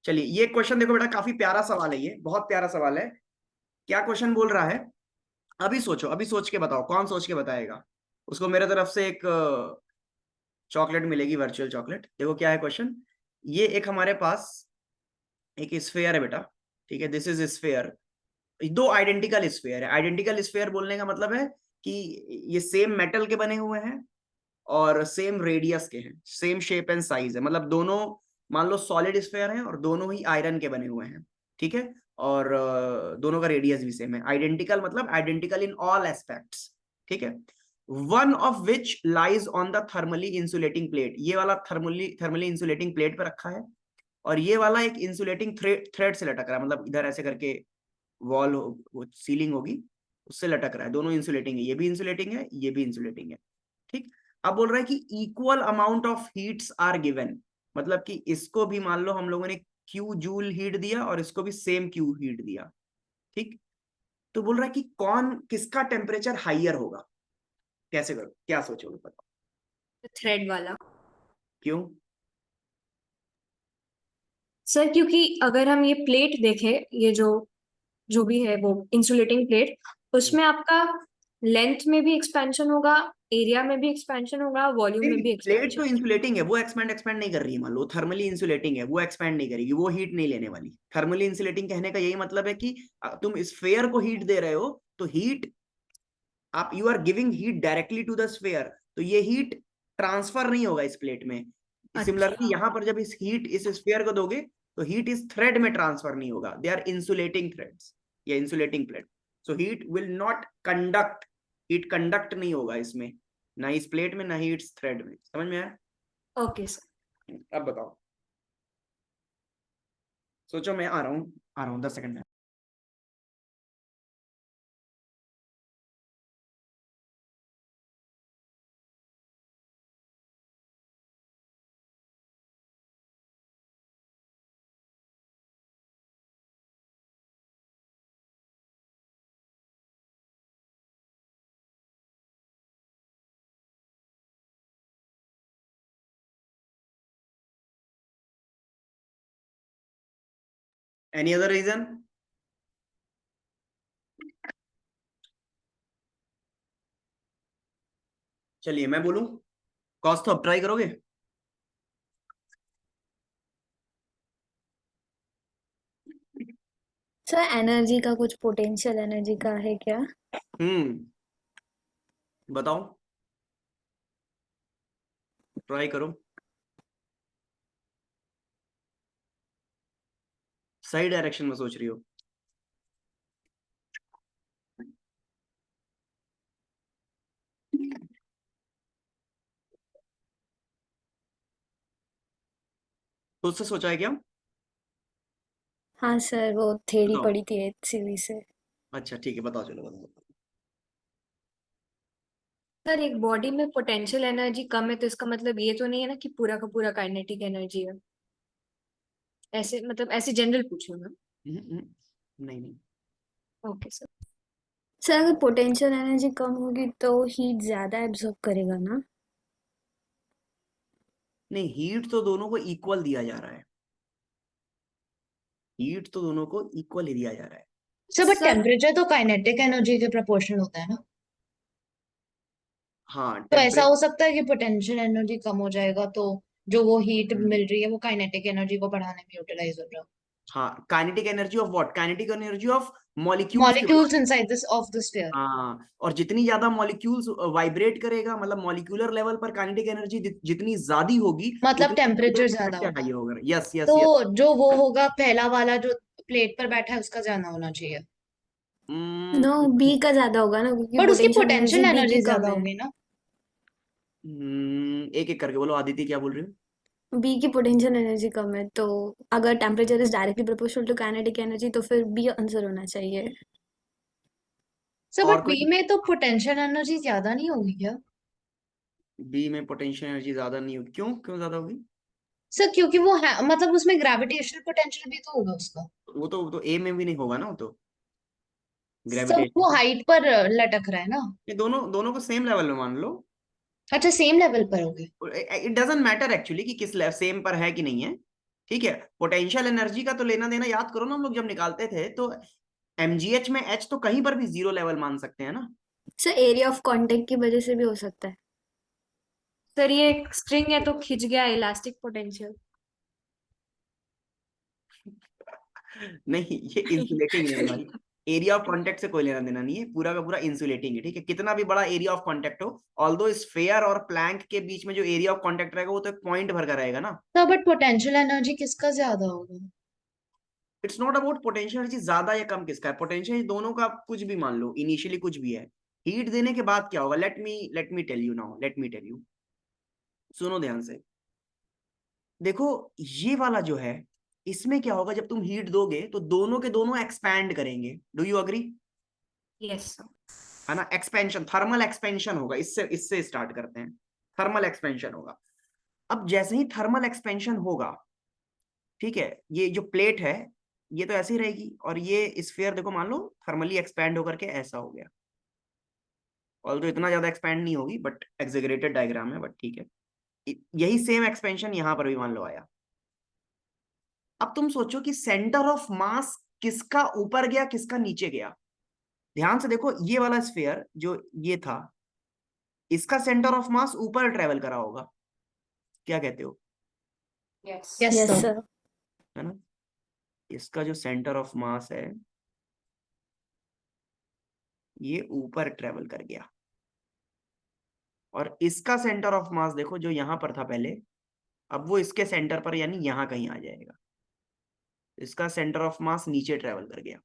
चलिए ये क्वेश्चन देखो बेटा, काफी प्यारा सवाल है, ये बहुत प्यारा सवाल है। क्या क्वेश्चन बोल रहा है, अभी सोचो, अभी सोच के बताओ, कौन सोच के बताएगा, उसको मेरे तरफ से एक चॉकलेट मिलेगी, वर्चुअल चॉकलेट। देखो क्या है क्वेश्चन, ये एक हमारे पास एक स्फेयर है बेटा, ठीक है, दिस इज स्फेयर, दो आइडेंटिकल स्फेयर है। आइडेंटिकल स्फेयर बोलने का मतलब है कि ये सेम मेटल के बने हुए हैं और सेम रेडियस के हैं, सेम शेप एंड साइज है, मतलब दोनों मान लो सॉलिड स्फेयर हैं और दोनों ही आयरन के बने हुए हैं, ठीक है, और दोनों का रेडियस भी सेम है। आइडेंटिकल मतलब आइडेंटिकल इन ऑल एस्पेक्ट्स, ठीक है। One of which lies on the thermally insulating plate, ये वाला थर्मली इंसुलेटिंग प्लेट पर रखा है, और ये वाला एक इंसुलेटिंग थ्रेड से लटक रहा है, मतलब इधर ऐसे करके वॉल वो सीलिंग होगी उससे लटक रहा है, दोनों इंसुलेटिंग है, ये भी इंसुलेटिंग है, ये भी इंसुलेटिंग है, ठीक। अब बोल रहा है कि equal amount of heats are given, मतलब कि इसको भी मान लो हम लोगों ने क्यू जूल हीट दिया और इसको भी सेम क्यू हीट दिया, ठीक। तो बोल रहा है कि कौन किसका टेम्परेचर हाइयर होगा, कैसे करो, क्या सोचोगे बताओ। थ्रेड वाला। क्यों? सर क्योंकि अगर हम ये प्लेट देखें, ये जो जो भी है वो इंसुलेटिंग प्लेट, उसमें आपका लेंथ में भी एक्सपेंशन होगा, एरिया में भी एक्सपेंशन होगा, वॉल्यूम में भी प्लेट तो एक्सपेंशन। इंसुलेटिंग है, वो एक्सपेंड नहीं कर रही है, मान लो थर्मली इंसुलेटिंग है, वो एक्सपेंड नहीं करेगी, वो हीट नहीं लेने वाली। थर्मली इंसुलेटिंग कहने का यही मतलब है कि तुम स्फेयर को हीट दे रहे हो, तो हीट आप you are giving heat directly to the sphere, तो ये हीट ट्रांसफर नहीं होगा इस प्लेट में। सिमिलरली अच्छा। यहां पर जब इस हीट इस स्फेयर को दोगे तो हीट इस थ्रेड में ट्रांसफर नहीं होगा, दे आर इंसुलेटिंग थ्रेड्स या insulating plate, so heat will not conduct, heat conduct नहीं होगा इसमें, ना इस प्लेट में ना ही इस थ्रेड में। समझ में आया? Okay sir. अब बताओ, सोचो, मैं आ रहा हूँ 10 सेकंड में। Any other reason? चलिए मैं बोलूं, कॉस तो अब ट्राई करोगे? सर एनर्जी का कुछ पोटेंशियल एनर्जी का है क्या? बताओ, ट्राई करो, सही डायरेक्शन में सोच रही हो। तो उससे सोचा है क्या? हाँ सर, वो थ्योरी बताओ। पढ़ी थी HCV से। अच्छा ठीक है, बताओ, चलो बताओ। सर एक बॉडी में पोटेंशियल एनर्जी कम है तो इसका मतलब ये तो नहीं है ना कि पूरा का पूरा काइनेटिक एनर्जी है, ऐसे मतलब ऐसे जनरल पूछूं मैं। नहीं नहीं। Okay sir. सर अगर पोटेंशियल एनर्जी कम होगी तो हीट ज्यादा एब्जॉर्ब करेगा ना? नहीं, हीट तो दोनों को इक्वल दिया जा रहा है, हीट तो दोनों को इक्वल ही दिया जा रहा है। सर बट सर टेम्परेचर तो काइनेटिक एनर्जी के प्रोपोर्शनल होता है ना, हाँ तो ऐसा टेम्परेचर। हो सकता है कि पोटेंशियल एनर्जी कम हो जाएगा तो जो वो हीट हम्म, मिल रही है वो काइनेटिक एनर्जी को बढ़ाने में यूटिलाइज हो रहा है। हाँ, kinetic energy of what, kinetic energy of molecules की बात। Molecules inside this of the sphere. हाँ, और जितनी ज्यादा मॉलिक्यूल्स वाइब्रेट करेगा, मतलब मॉलिक्यूलर लेवल पर काइनेटिक एनर्जी जितनी ज्यादा होगी, मतलब टेम्परेचर ज्यादा उतना होगा, हाई होगा। यस यस तो यस। जो वो होगा पहला वाला जो प्लेट पर बैठा है उसका ज्यादा होना चाहिए, नो, बी का ज्यादा होगा ना, क्योंकि बट उसकी पोटेंशियल पोटेंशियल एनर्जी बी की एनर्जी कम ज्यादा है। होगी ना। एक एक करके बोलो, आदित्य क्या बोल रही हो? बी की पोटेंशियल एनर्जी कम है, तो अगर temperature is directly proportional to kinetic energy तो फिर बी आंसर होना चाहिए। सर और बट कोई? बी में तो पोटेंशियल एनर्जी ज्यादा नहीं होगी क्या? बी में पोटेंशियल एनर्जी ज्यादा नहीं होगी, क्यों क्यों ज्यादा होगी? सर क्योंकि वो है मतलब उसमें ग्रेविटेशनल पोटेंशियल भी तो होगा उसका। वो तो ए में भी नहीं होगा ना, वो तो सब वो ग्रेविटेशन। हाइट पर लटक रहा है ना। ये दोनों दोनों को सेम लेवल में मान लो। अच्छा सेम लेवल पर होगे। इट डजंट मैटर एक्चुअली कि किस सेम पर है कि नहीं है, ठीक है, पोटेंशियल एनर्जी का तो लेना देना याद करो ना, हम लोग जब निकालते थे तो mgh में h तो कहीं पर भी जीरो लेवल मान सकते हैं ना। सर एरिया ऑफ कांटेक्ट की वजह से भी हो सकता है। सर ये एक स्ट्रिंग है तो खिंच गया, इलास्टिक पोटेंशियल। नहीं, ये इंसुलेटिंग है भाई, एरिया ऑफ कांटेक्ट से कोई लेना देना नहीं है, पूरा का पूरा इंसुलेटिंग है। ठीक है, कितना भी बड़ा एरिया ऑफ कांटेक्ट हो, ऑल्दो स्फेयर और प्लैंक के बीच में जो एरिया ऑफ कांटेक्ट रहेगा वो तो एक पॉइंट भर का रहेगा ना। तो बट पोटेंशियल एनर्जी किसका ज्यादा होगा? It's not about potential energy ज्यादा या कम किसका है, पोटेंशियल दोनों का कुछ भी मान लो, इनिशियली कुछ भी है, हीट देने के बाद क्या होगा, let me tell you now, let me tell you, सुनो ध्यान से। देखो ये वाला जो है, इसमें क्या होगा, जब तुम हीट दोगे तो दोनों के दोनों एक्सपैंड करेंगे, do you agree? Yes sir. है ना, एक्सपेंशन, थर्मल एक्सपेंशन होगा, इससे इससे स्टार्ट करते हैं, थर्मल एक्सपेंशन होगा। अब जैसे ही थर्मल एक्सपेंशन होगा, ठीक है, ये जो प्लेट है ये तो ऐसे ही रहेगी, और ये स्फीयर देखो मान लो थर्मली एक्सपैंड होकर के ऐसा हो गया, ऑल्दो इतना ज्यादा एक्सपैंड नहीं होगी, बट एग्जेगरेटेड डायग्राम है, बट ठीक है, यही सेम एक्सपेंशन यहां पर भी मान लो आया। अब तुम सोचो कि सेंटर ऑफ मास किसका ऊपर गया किसका नीचे गया। ध्यान से देखो, ये वाला स्फीयर जो ये था, इसका सेंटर ऑफ मास ऊपर ट्रेवल करा होगा, क्या कहते हो? Yes. Yes yes sir. Sir. है ना, इसका जो सेंटर ऑफ मास है ये ऊपर ट्रेवल कर गया, और इसका सेंटर ऑफ मास देखो जो यहां पर था पहले, अब वो इसके सेंटर पर यानी यहां कहीं आ जाएगा, इसका सेंटर ऑफ मास नीचे ट्रेवल कर गया।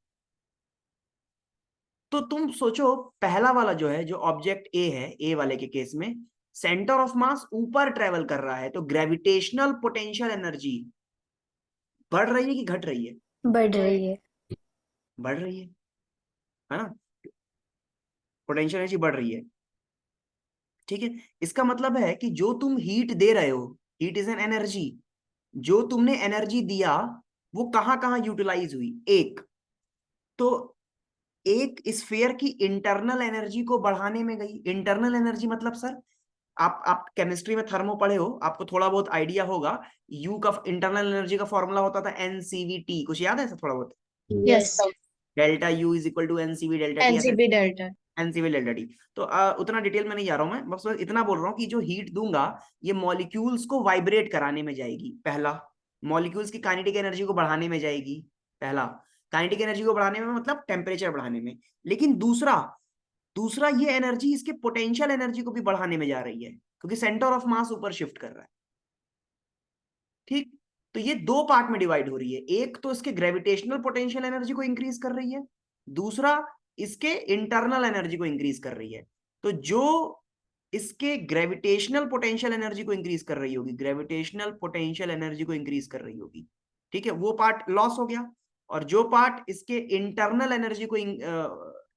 तो तुम सोचो पहला वाला जो है, जो ऑब्जेक्ट ए है, ए वाले के केस में सेंटर ऑफ मास ऊपर ट्रेवल कर रहा है, तो ग्रेविटेशनल पोटेंशियल एनर्जी बढ़ रही है कि घट रही है? बढ़ रही है। बढ़ रही है ना, पोटेंशियल एनर्जी बढ़ रही है। ठीक है, इसका मतलब है कि जो तुम हीट दे रहे हो, हीट इज एन एनर्जी, जो तुमने एनर्जी दिया वो कहां कहां यूटिलाइज हुई, एक तो एक स्फीयर की इंटरनल एनर्जी को बढ़ाने में गई। इंटरनल एनर्जी मतलब सर, आप केमिस्ट्री में थर्मो पढ़े हो, आपको थोड़ा बहुत आइडिया होगा, यू का इंटरनल एनर्जी का फॉर्मूला होता था एनसीवीटी, कुछ याद है सर थोड़ा बहुत? Yes sir. Delta U is equal to NCV delta T, ऐसे NCB delta. NCV delta T. तो उतना डिटेल में नहीं जा रहा हूं मैं, बस इतना बोल रहा हूँ कि जो हीट दूंगा ये मॉलिक्यूल्स को वाइब्रेट कराने में जाएगी, पहला, मॉलिक्यूल्स की काइनेटिक एनर्जी को बढ़ाने में जाएगी, पहला, काइनेटिक एनर्जी को बढ़ाने में मतलब टेम्परेचर बढ़ाने में। लेकिन दूसरा दूसरा ये एनर्जी इसके पोटेंशियल एनर्जी को भी बढ़ाने में जा रही है, क्योंकि सेंटर ऑफ मास ऊपर शिफ्ट कर रहा है। ठीक, तो ये दो पार्ट में डिवाइड हो रही है, एक तो इसके ग्रेविटेशनल पोटेंशियल एनर्जी को इंक्रीज कर रही है, दूसरा इसके इंटरनल एनर्जी को इंक्रीज कर रही है। तो जो इसके ग्रेविटेशनल पोटेंशियल एनर्जी को इंक्रीज कर रही होगी, ग्रेविटेशनल पोटेंशियल एनर्जी को इंक्रीज कर रही होगी, ठीक है, वो पार्ट लॉस हो गया, और जो पार्ट इसके इंटरनल एनर्जी को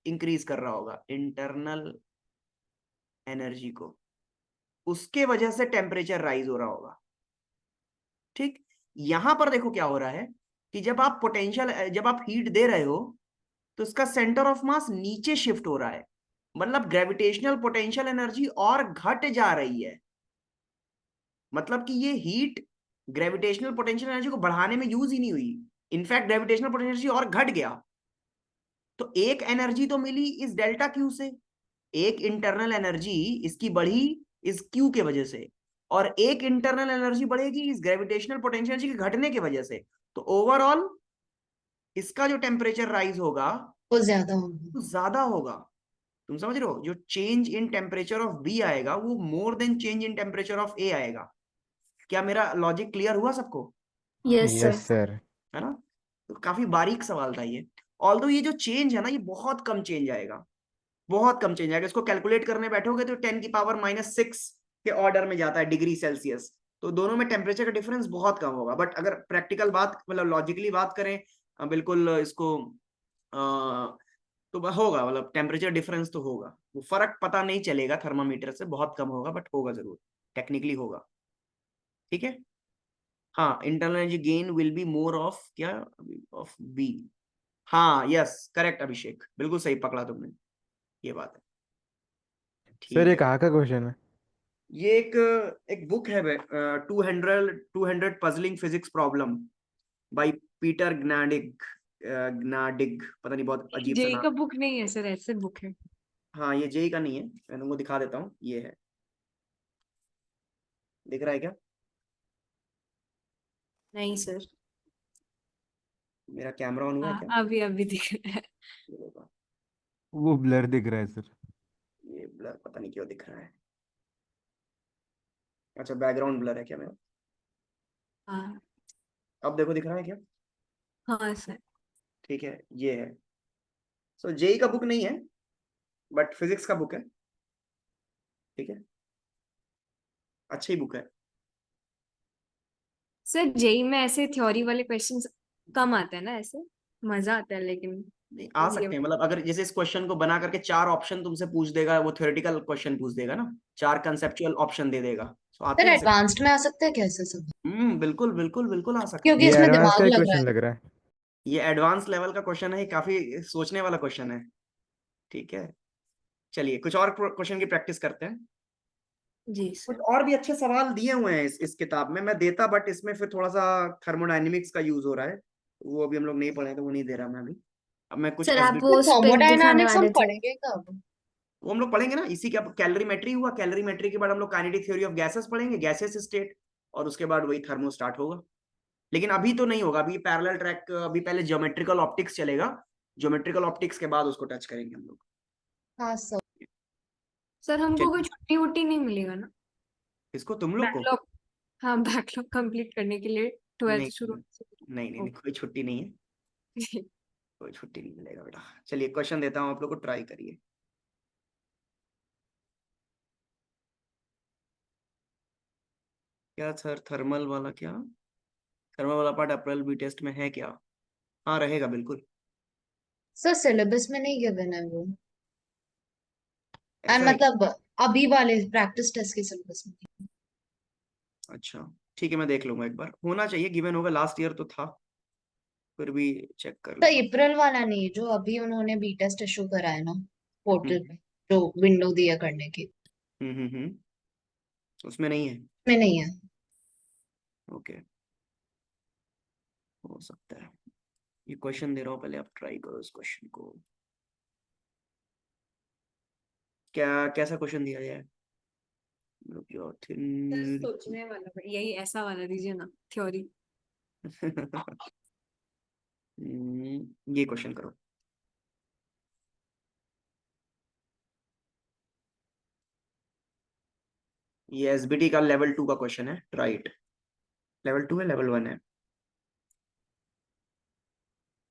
इंक्रीज कर रहा होगा, इंटरनल एनर्जी को, उसके वजह से टेम्परेचर राइज हो रहा होगा। ठीक, यहां पर देखो क्या हो रहा है कि जब आप हीट दे रहे हो तो इसका सेंटर ऑफ मास नीचे शिफ्ट हो रहा है, मतलब ग्रेविटेशनल पोटेंशियल एनर्जी और घट जा रही है, मतलब कि ये हीट ग्रेविटेशनल पोटेंशियल एनर्जी को बढ़ाने में यूज ही नहीं हुई, इनफैक्ट ग्रेविटेशनल पोटेंशियल एनर्जी और घट गया। तो एक एनर्जी तो मिली इस डेल्टा क्यू से, एक इंटरनल एनर्जी इसकी बढ़ी इस क्यू के वजह से, और एक इंटरनल एनर्जी बढ़ेगी इस ग्रेविटेशनल पोटेंशियल एनर्जी के घटने की वजह से। तो ओवरऑल इसका जो टेम्परेचर राइज होगा वो ज्यादा होगा। वो ज्यादा होगा। तुम समझ रहे हो, जो change in temperature of B आएगा वो more than change in temperature of A आएगा। क्या मेरा लॉजिक क्लियर हुआ सबको? Yes yes sir. सर। है ना, तो काफी बारीक सवाल था ये। ऑल्दो ये जो चेंज है ना, ये बहुत कम चेंज आएगा, बहुत कम चेंज आएगा, इसको कैलकुलेट करने बैठोगे तो 10⁻⁻⁶ के ऑर्डर में जाता है डिग्री सेल्सियस, तो दोनों में टेम्परेचर का डिफरेंस बहुत कम होगा। बट अगर प्रैक्टिकल बात मतलब लॉजिकली बात करें, बिल्कुल इसको तो होगा, मतलब टेम्परेचर डिफरेंस तो होगा, वो फर्क पता नहीं चलेगा थर्मामीटर से, बहुत कम होगा, बट होगा जरूर, टेक्निकली होगा। ठीक है, हाँ, internal energy gain will be more of क्या, ऑफ बी। हाँ यस करेक्ट अभिषेक, बिल्कुल सही पकड़ा तुमने, ये बात है। सर ये ठीक है, कहाँ का क्वेश्चन है? ये एक बुक है 200 puzzling physics problem by Peter Gnadig, पता नहीं, बहुत अजीब सा जेई नाम। का बुक नहीं है सर, ऐसे बुक है। हाँ, ये जेई का नहीं है, मैं तुमको दिखा देता हूँ, ये है, दिख रहा है क्या? नहीं सर। मेरा कैमरा ऑन हुआ है हाँ, क्या? अभी अभी दिख रहा है। ये होगा। वो ब्लर दिख रहा है सर। ये ब्लर पता नहीं क्यों दिख रहा है। अच्छा, बैकग्राउंड ब्लर है क्या मेरा? हाँ। अब देखो, दिख रहा है क्या? हाँ सर। ठीक है, ये है। सो जेई का बुक नहीं है, बट फिजिक्स का बुक है। ठीक है, अच्छी बुक है। सर जेई में ऐसे थ्योरी वाले क्वेश्चंस कम आते हैं ना, ऐसे मजा आता है लेकिन। नहीं, आ ये सकते हैं, मतलब अगर जैसे इस क्वेश्चन को बना करके 4 ऑप्शन तुमसे पूछ देगा, वो थ्योरेटिकल क्वेश्चन पूछ देगा ना, 4 कंसेप्चुअल ऑप्शन दे देगा, तो आते सर हैं ऐसे। एडवांस्ड में आ सकता है क्या ऐसे सब? बिल्कुल बिल्कुल बिल्कुल आ सकते क्योंकि हैं। ये इसमें एडवांस का दिमाग ही लग रहा क्वेश्चन है। लग रहा है। ये एडवांस लेवल का क्वेश्चन है, काफी सोचने वाला क्वेश्चन है। ठीक है, चलिए कुछ और क्वेश्चन की प्रैक्टिस करते हैं। जी कुछ सर। और भी अच्छे सवाल दिए हुए हैं इस किताब में, मैं देता, बट इसमें फिर थोड़ा सा थर्मोडायनेमिक्स का यूज हो रहा है, वो अभी हम लोग नहीं पढ़े, तो वो नहीं दे रहा मैं अभी। अब मैं कुछ सर आप एसबीटी, वो तो उस पे दिखाने थर्मोडायनामिक्स हम वाले थे। पढ़ेंगे कब? वो हम लोग पढ़ेंगे ना, इसी का कैलोरीमेट्री हुआ, कैलोरीमेट्री के बाद हम लोग काइनेटिक थ्योरी ऑफ गैसेस पढ़ेंगे, गैसेस स्टेट, और उसके बाद वही थर्मो स्टार्ट होगा। लेकिन अभी तो नहीं होगा, अभी पैरेलल ट्रैक, अभी पहले ज्योमेट्रिकल ऑप्टिक्स चलेगा, ज्योमेट्रिकल ऑप्टिक्स के बाद उसको टच करेंगे हम लोग। हाँ सर। सर हमको चलिए, कोई छुट्टी वुट्टी नहीं मिलेगा ना? इसको तुम लोग को, बैकलॉग। हाँ, बैकलॉग कंप्लीट करने के लिए नहीं 12th शुरू। नहीं नहीं नहीं, कोई छुट्टी नहीं है, ओके। कोई छुट्टी नहीं मिलेगा बेटा। चलिए क्वेश्चन देता हूँ आप लोग को, ट्राई करिए। क्या सर, थर्मल वाला क्या, थर्मल वाला पार्ट अप्रैल बी टेस्ट में है क्या? हाँ, रहेगा बिल्कुल। सर सिलेबस में नहीं गिवन है वो। एंड ऐसा है क्या? मतलब अभी वाले प्रैक्टिस टेस्ट के सिलेबस में। अच्छा, ठीक है, मैं देख लूंगा, एक बार होना चाहिए, गिवन होगा, लास्ट ईयर तो था, फिर भी चेक कर तो लूंगा। अप्रैल वाला नहीं, जो अभी उन्होंने बी टेस्ट इशू करा है ना पोर्टल हम्म पे, जो विंडो दिया करने की, उसमें नहीं है। में नहीं है। ओके, हो सकता है। ये क्वेश्चन दे रहा हूँ, पहले आप ट्राई करो इस क्वेश्चन को। क्या, कैसा क्वेश्चन दिया जाए? सर सोचने वाला यही ऐसा वाला दीजिए ना, थ्योरी। ये क्वेश्चन करो। ये एसबीटी का लेवल 2 का क्वेश्चन है, राइट? लेवल 2 है, लेवल 1 है?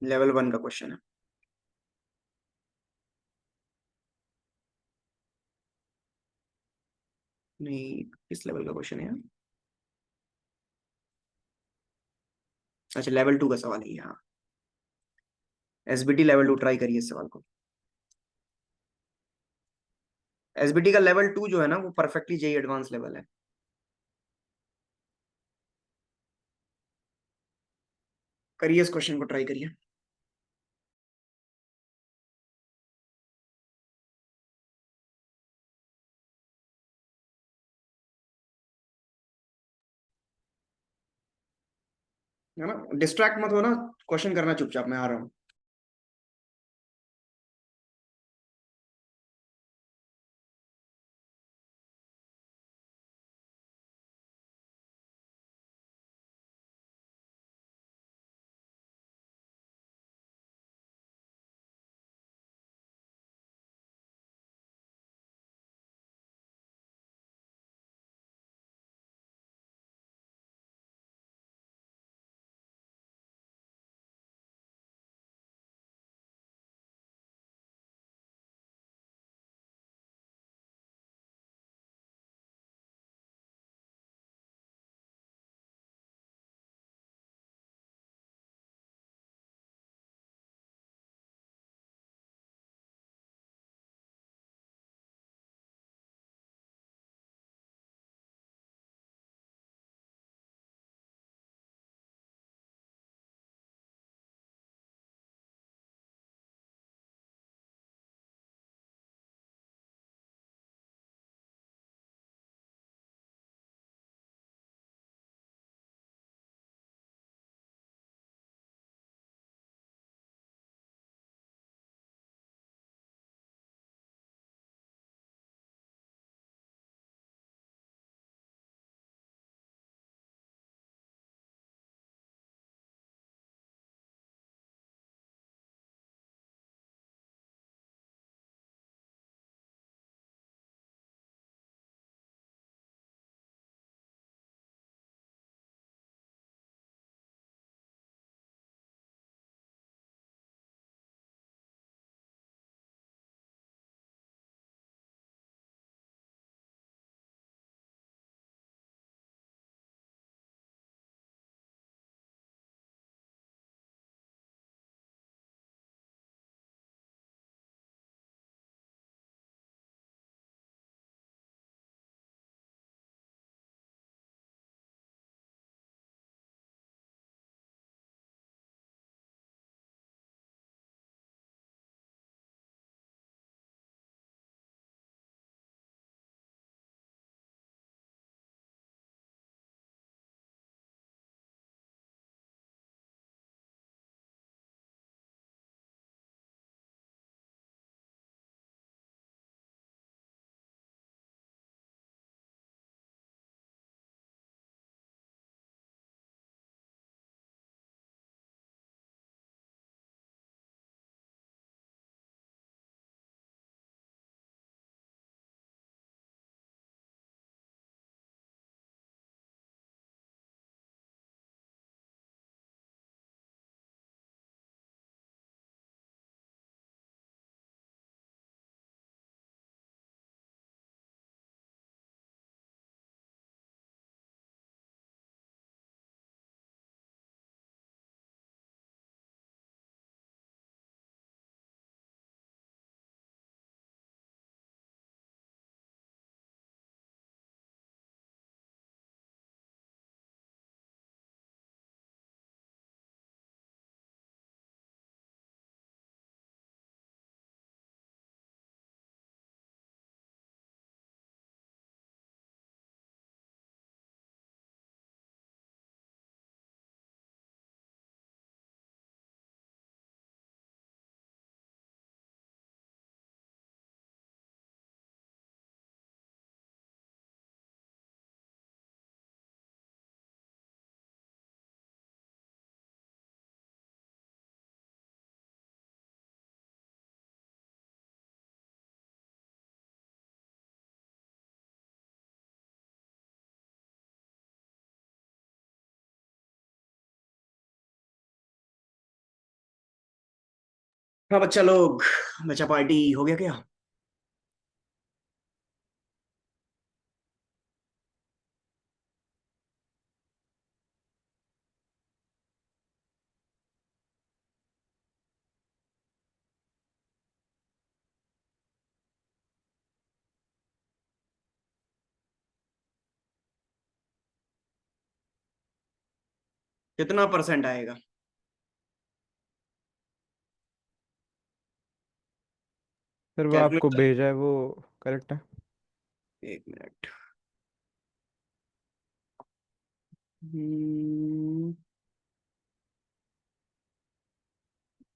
लेवल 1 का क्वेश्चन है। नहीं, किस लेवल का क्वेश्चन है यार? अच्छा, लेवल 2 का सवाल है ये, हाँ। एसबीटी लेवल 2, ट्राई करिए इस सवाल को। एसबीटी का लेवल 2 जो है ना, वो परफेक्टली जेई एडवांस लेवल है। करिए इस क्वेश्चन को, ट्राई करिए। है ना, डिस्ट्रैक्ट मत होना, क्वेश्चन करना चुपचाप, मैं आ रहा हूँ। हाँ बच्चा लोग, बच्चा पार्टी हो गया क्या? कितना परसेंट आएगा? सर वो आपको कैलकुलेटर, भेजा है वो करेक्ट है? एक मिनट।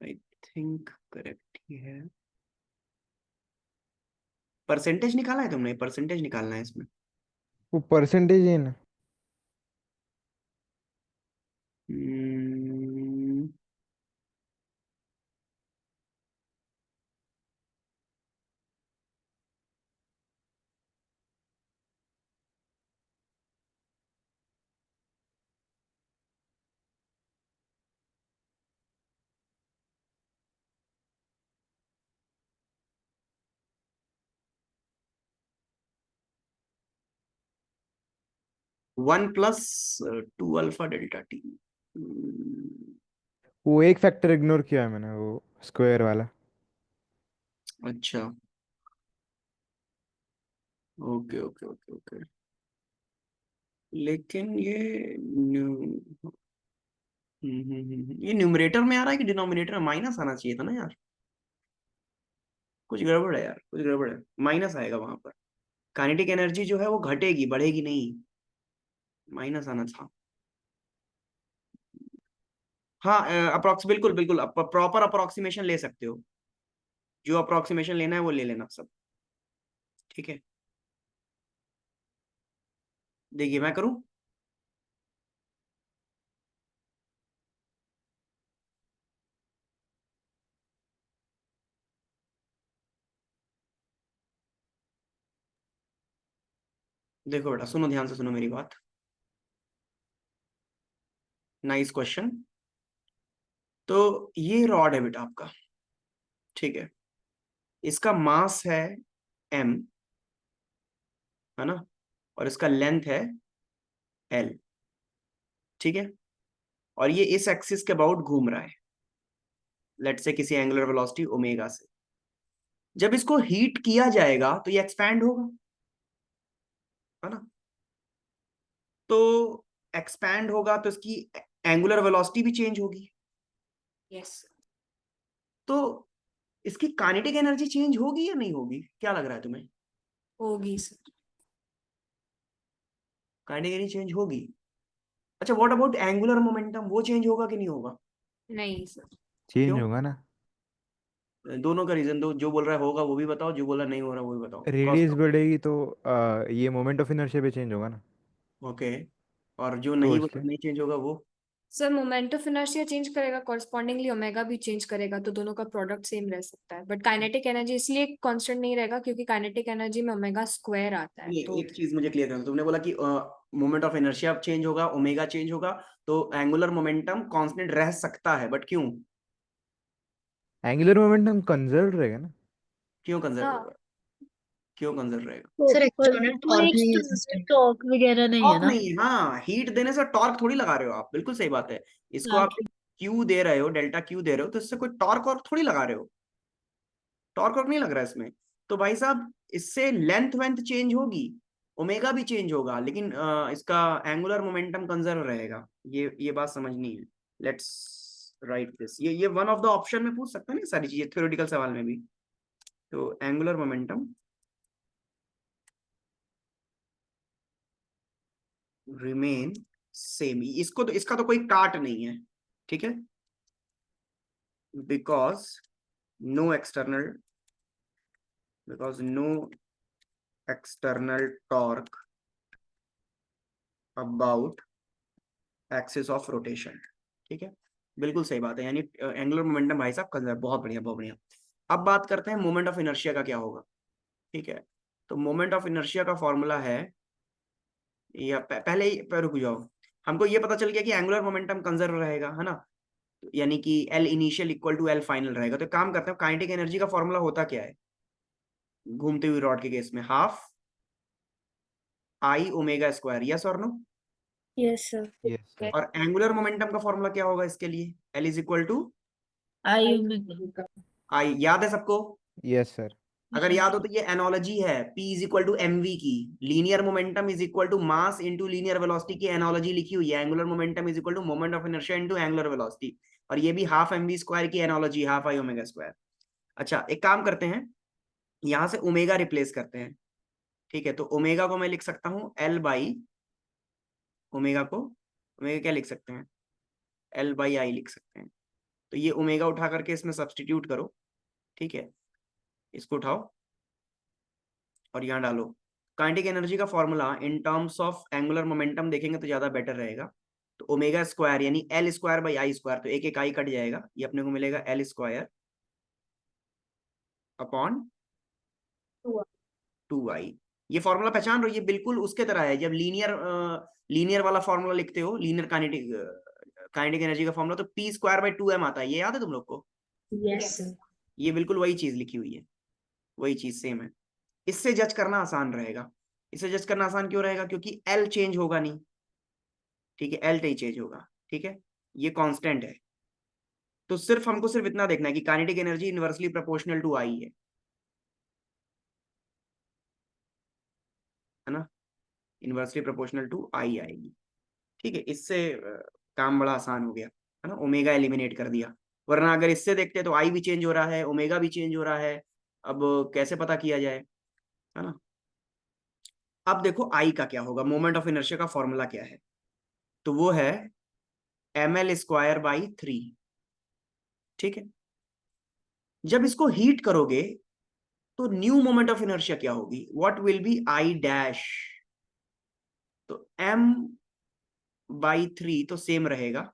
आई थिंक करेक्ट ही है। परसेंटेज निकाला है तुमने? परसेंटेज निकालना है इसमें। वो परसेंटेज है ना? 1 + 2 α Δt। वो एक फैक्टर इग्नोर किया है मैंने, वो स्क्वायर वाला। अच्छा, ओके ओके ओके ओके। लेकिन ये न्यूमरेटर में आ रहा है कि डिनोमिनेटर में? माइनस आना चाहिए था ना यार। कुछ गड़बड़ है यार, कुछ गड़बड़ है। माइनस आएगा वहां पर। काइनेटिक एनर्जी जो है वो घटेगी, बढ़ेगी नहीं। माइनस आना था। हाँ, अप्रोक्स बिल्कुल बिल्कुल प्रॉपर अप्रोक्सीमेशन ले सकते हो। जो अप्रोक्सीमेशन लेना है वो ले लेना सब। ठीक है, देखिए मैं करूं। देखो बेटा, सुनो ध्यान से, सुनो मेरी बात। Nice question. तो ये रॉड है बेटा आपका, ठीक है। इसका मास है m, है ना? और इसका लेंथ है l, ठीक है। और ये इस एक्सिस के अबाउट घूम रहा है, लेट से किसी एंगुलर वेलोसिटी ओमेगा से। जब इसको हीट किया जाएगा तो ये एक्सपैंड होगा, है ना? तो एक्सपैंड होगा तो इसकी एंगुलर वेलोसिटी भी चेंज होगी। यस, तो इसकी काइनेटिक एनर्जी चेंज होगी या नहीं होगी? क्या लग रहा है तुम्हें? होगी सर। काइनेटिक एनर्जी चेंज होगी। अच्छा, व्हाट अबाउट एंगुलर मोमेंटम? वो चेंज होगा कि नहीं होगा? नहीं सर। चेंज क्यों? होगा ना। दोनों का रीजन दो। जो बोल रहा है होगा वो भी बताओ, जो बोल रहा नहीं हो रहा वो भी बताओ। कॉस्ट। रेडियस बढ़ेगी तो ये मोमेंट ऑफ इनर्शिया पे चेंज होगा ना। ओके। और जो तो नहीं इसलिए नहीं चेंज होगा वो? Sir moment of inertia change करेगा, कॉरस्पॉन्डिंगली ओमेगा भी चेंज करेगा, तो दोनों का प्रोडक्ट सेम रह सकता है। बट काइनेटिक एनर्जी इसलिए कांस्टेंट नहीं रहेगा क्योंकि काइनेटिक एनर्जी में ओमेगा स्क्वायर आता है, ये तो एक चीज मुझे क्लियर करना। तुमने बोला कि मोमेंट ऑफ इनर्शिया चेंज होगा, ओमेगा चेंज होगा, तो एंगुलर मोमेंटम कांस्टेंट रह सकता है, बट क्यों? एंगुलर मोमेंटम कंजर्व रहेगा ना। क्यों कंजर्व हाँ। होगा? क्यों कंजर्व रहेगा? तो सर पर एक्सटर्नल कोई टॉर्क नहीं है एक्सटर्नल सिस्टम। टॉर्क वगैरह नहीं है टॉर्क ना। नहीं है, हाँ। हीट देने से टॉर्क थोड़ी लगा रहे हो आप, बिल्कुल सही बात है। इसको आप क्यू दे रहे हो, डेल्टा क्यू दे रहे हो, तो इससे कोई टॉर्क और थोड़ी लगा रहे हो। टॉर्क और नहीं लग रहा है इसमें। तो भाई साहब, इससे लेंथ वेंथ चेंज होगी, ओमेगा भी चेंज होगा, लेकिन इसका एंगुलर मोमेंटम कंजर्व रहेगा। ये बात समझनी है। Let's write this. ये वन ऑफ द ऑप्शन में पूछ सकता है ना सारी चीजें, थ्योरेटिकल सवाल में भी। तो एंगुलर मोमेंटम रिमेन सेम। इसको तो, इसका तो कोई काट नहीं है, ठीक है। Because no external because no external torque about axis of rotation, ठीक है। बिल्कुल सही बात है, यानी एंगुलर मोमेंटम भाई साहब कंजर्व। बहुत बढ़िया, बहुत बढ़िया। अब बात करते हैं मोमेंट ऑफ इनर्शिया का क्या होगा, ठीक है। तो मोमेंट ऑफ इनर्शिया का फॉर्मूला है, या पहले ही रुक जाओ। हमको ये पता चल गया कि एंगुलर मोमेंटम कंजर्व रहेगा, है ना? तो यानी कि L initial equal to L final रहेगा। तो काम करते हैं, काइनेटिक एनर्जी का फॉर्मूला होता क्या है घूमते हुए रॉड के केस में? Half I omega square, yes और no? Yes sir. Yes sir. और एंगुलर मोमेंटम का फॉर्मूला क्या होगा इसके लिए? L is equal to I omega. I, याद है सबको? Yes sir. अगर याद हो तो ये एनोलॉजी है, P is equal to M V की। Linear momentum is equal to mass into linear velocity की एनोलॉजी लिखी हुई है। Angular momentum is equal to moment of inertia into angular velocity, और ये भी हाफ एम वी स्क्वायर की analogy, half I omega square. अच्छा एक काम करते हैं, यहां से ओमेगा रिप्लेस करते हैं। ठीक है, तो ओमेगा को मैं लिख सकता हूं एल बाई, ओमेगा को, ओमेगा क्या लिख सकते हैं? एल बाई आई लिख सकते हैं। तो ये ओमेगा उठा करके इसमें सब्सटीट्यूट करो। ठीक है, इसको उठाओ और यहाँ डालो। काइनेटिक एनर्जी का formula in terms of angular momentum देखेंगे तो ज्यादा बेटर रहेगा। तो ओमेगा स्क्वायर यानी L square by I square, तो एक एक आई कट जाएगा, ये अपने को मिलेगा एल स्क्वायर अपॉन 2 आई। ये फॉर्मूला पहचान रहे हो, ये बिल्कुल उसके तरह है जब लीनियर वाला फॉर्मूला लिखते हो, लीनियर काइनेटिक एनर्जी का फॉर्मूला, तो पी स्क्वायर बाई 2m आता है, ये याद है तुम लोग को? Yes sir. ये बिल्कुल वही चीज लिखी हुई है, वही चीज सेम है। इससे जज करना आसान रहेगा। इससे जज करना आसान क्यों रहेगा? क्योंकि एल चेंज होगा नहीं। ठीक है, एल नहीं चेंज होगा। ठीक है, ये कांस्टेंट है। तो सिर्फ हमको सिर्फ इतना देखना है कि kinetic energy inversely proportional to I है ना, इनवर्सली प्रोपोर्शनल टू आई आएगी। ठीक है, इससे काम बड़ा आसान हो गया है ना, ओमेगा एलिमिनेट कर दिया। वरना अगर इससे देखते तो आई भी चेंज हो रहा है, ओमेगा भी चेंज हो रहा है, अब कैसे पता किया जाए, है ना? अब देखो आई का क्या होगा, मोमेंट ऑफ इनर्शिया का फॉर्मूला क्या है? तो वो है ml स्क्वायर बाई 3। ठीक है, जब इसको हीट करोगे तो न्यू मोमेंट ऑफ इनर्शिया क्या होगी? What will be I dash? तो m बाई 3 तो सेम रहेगा,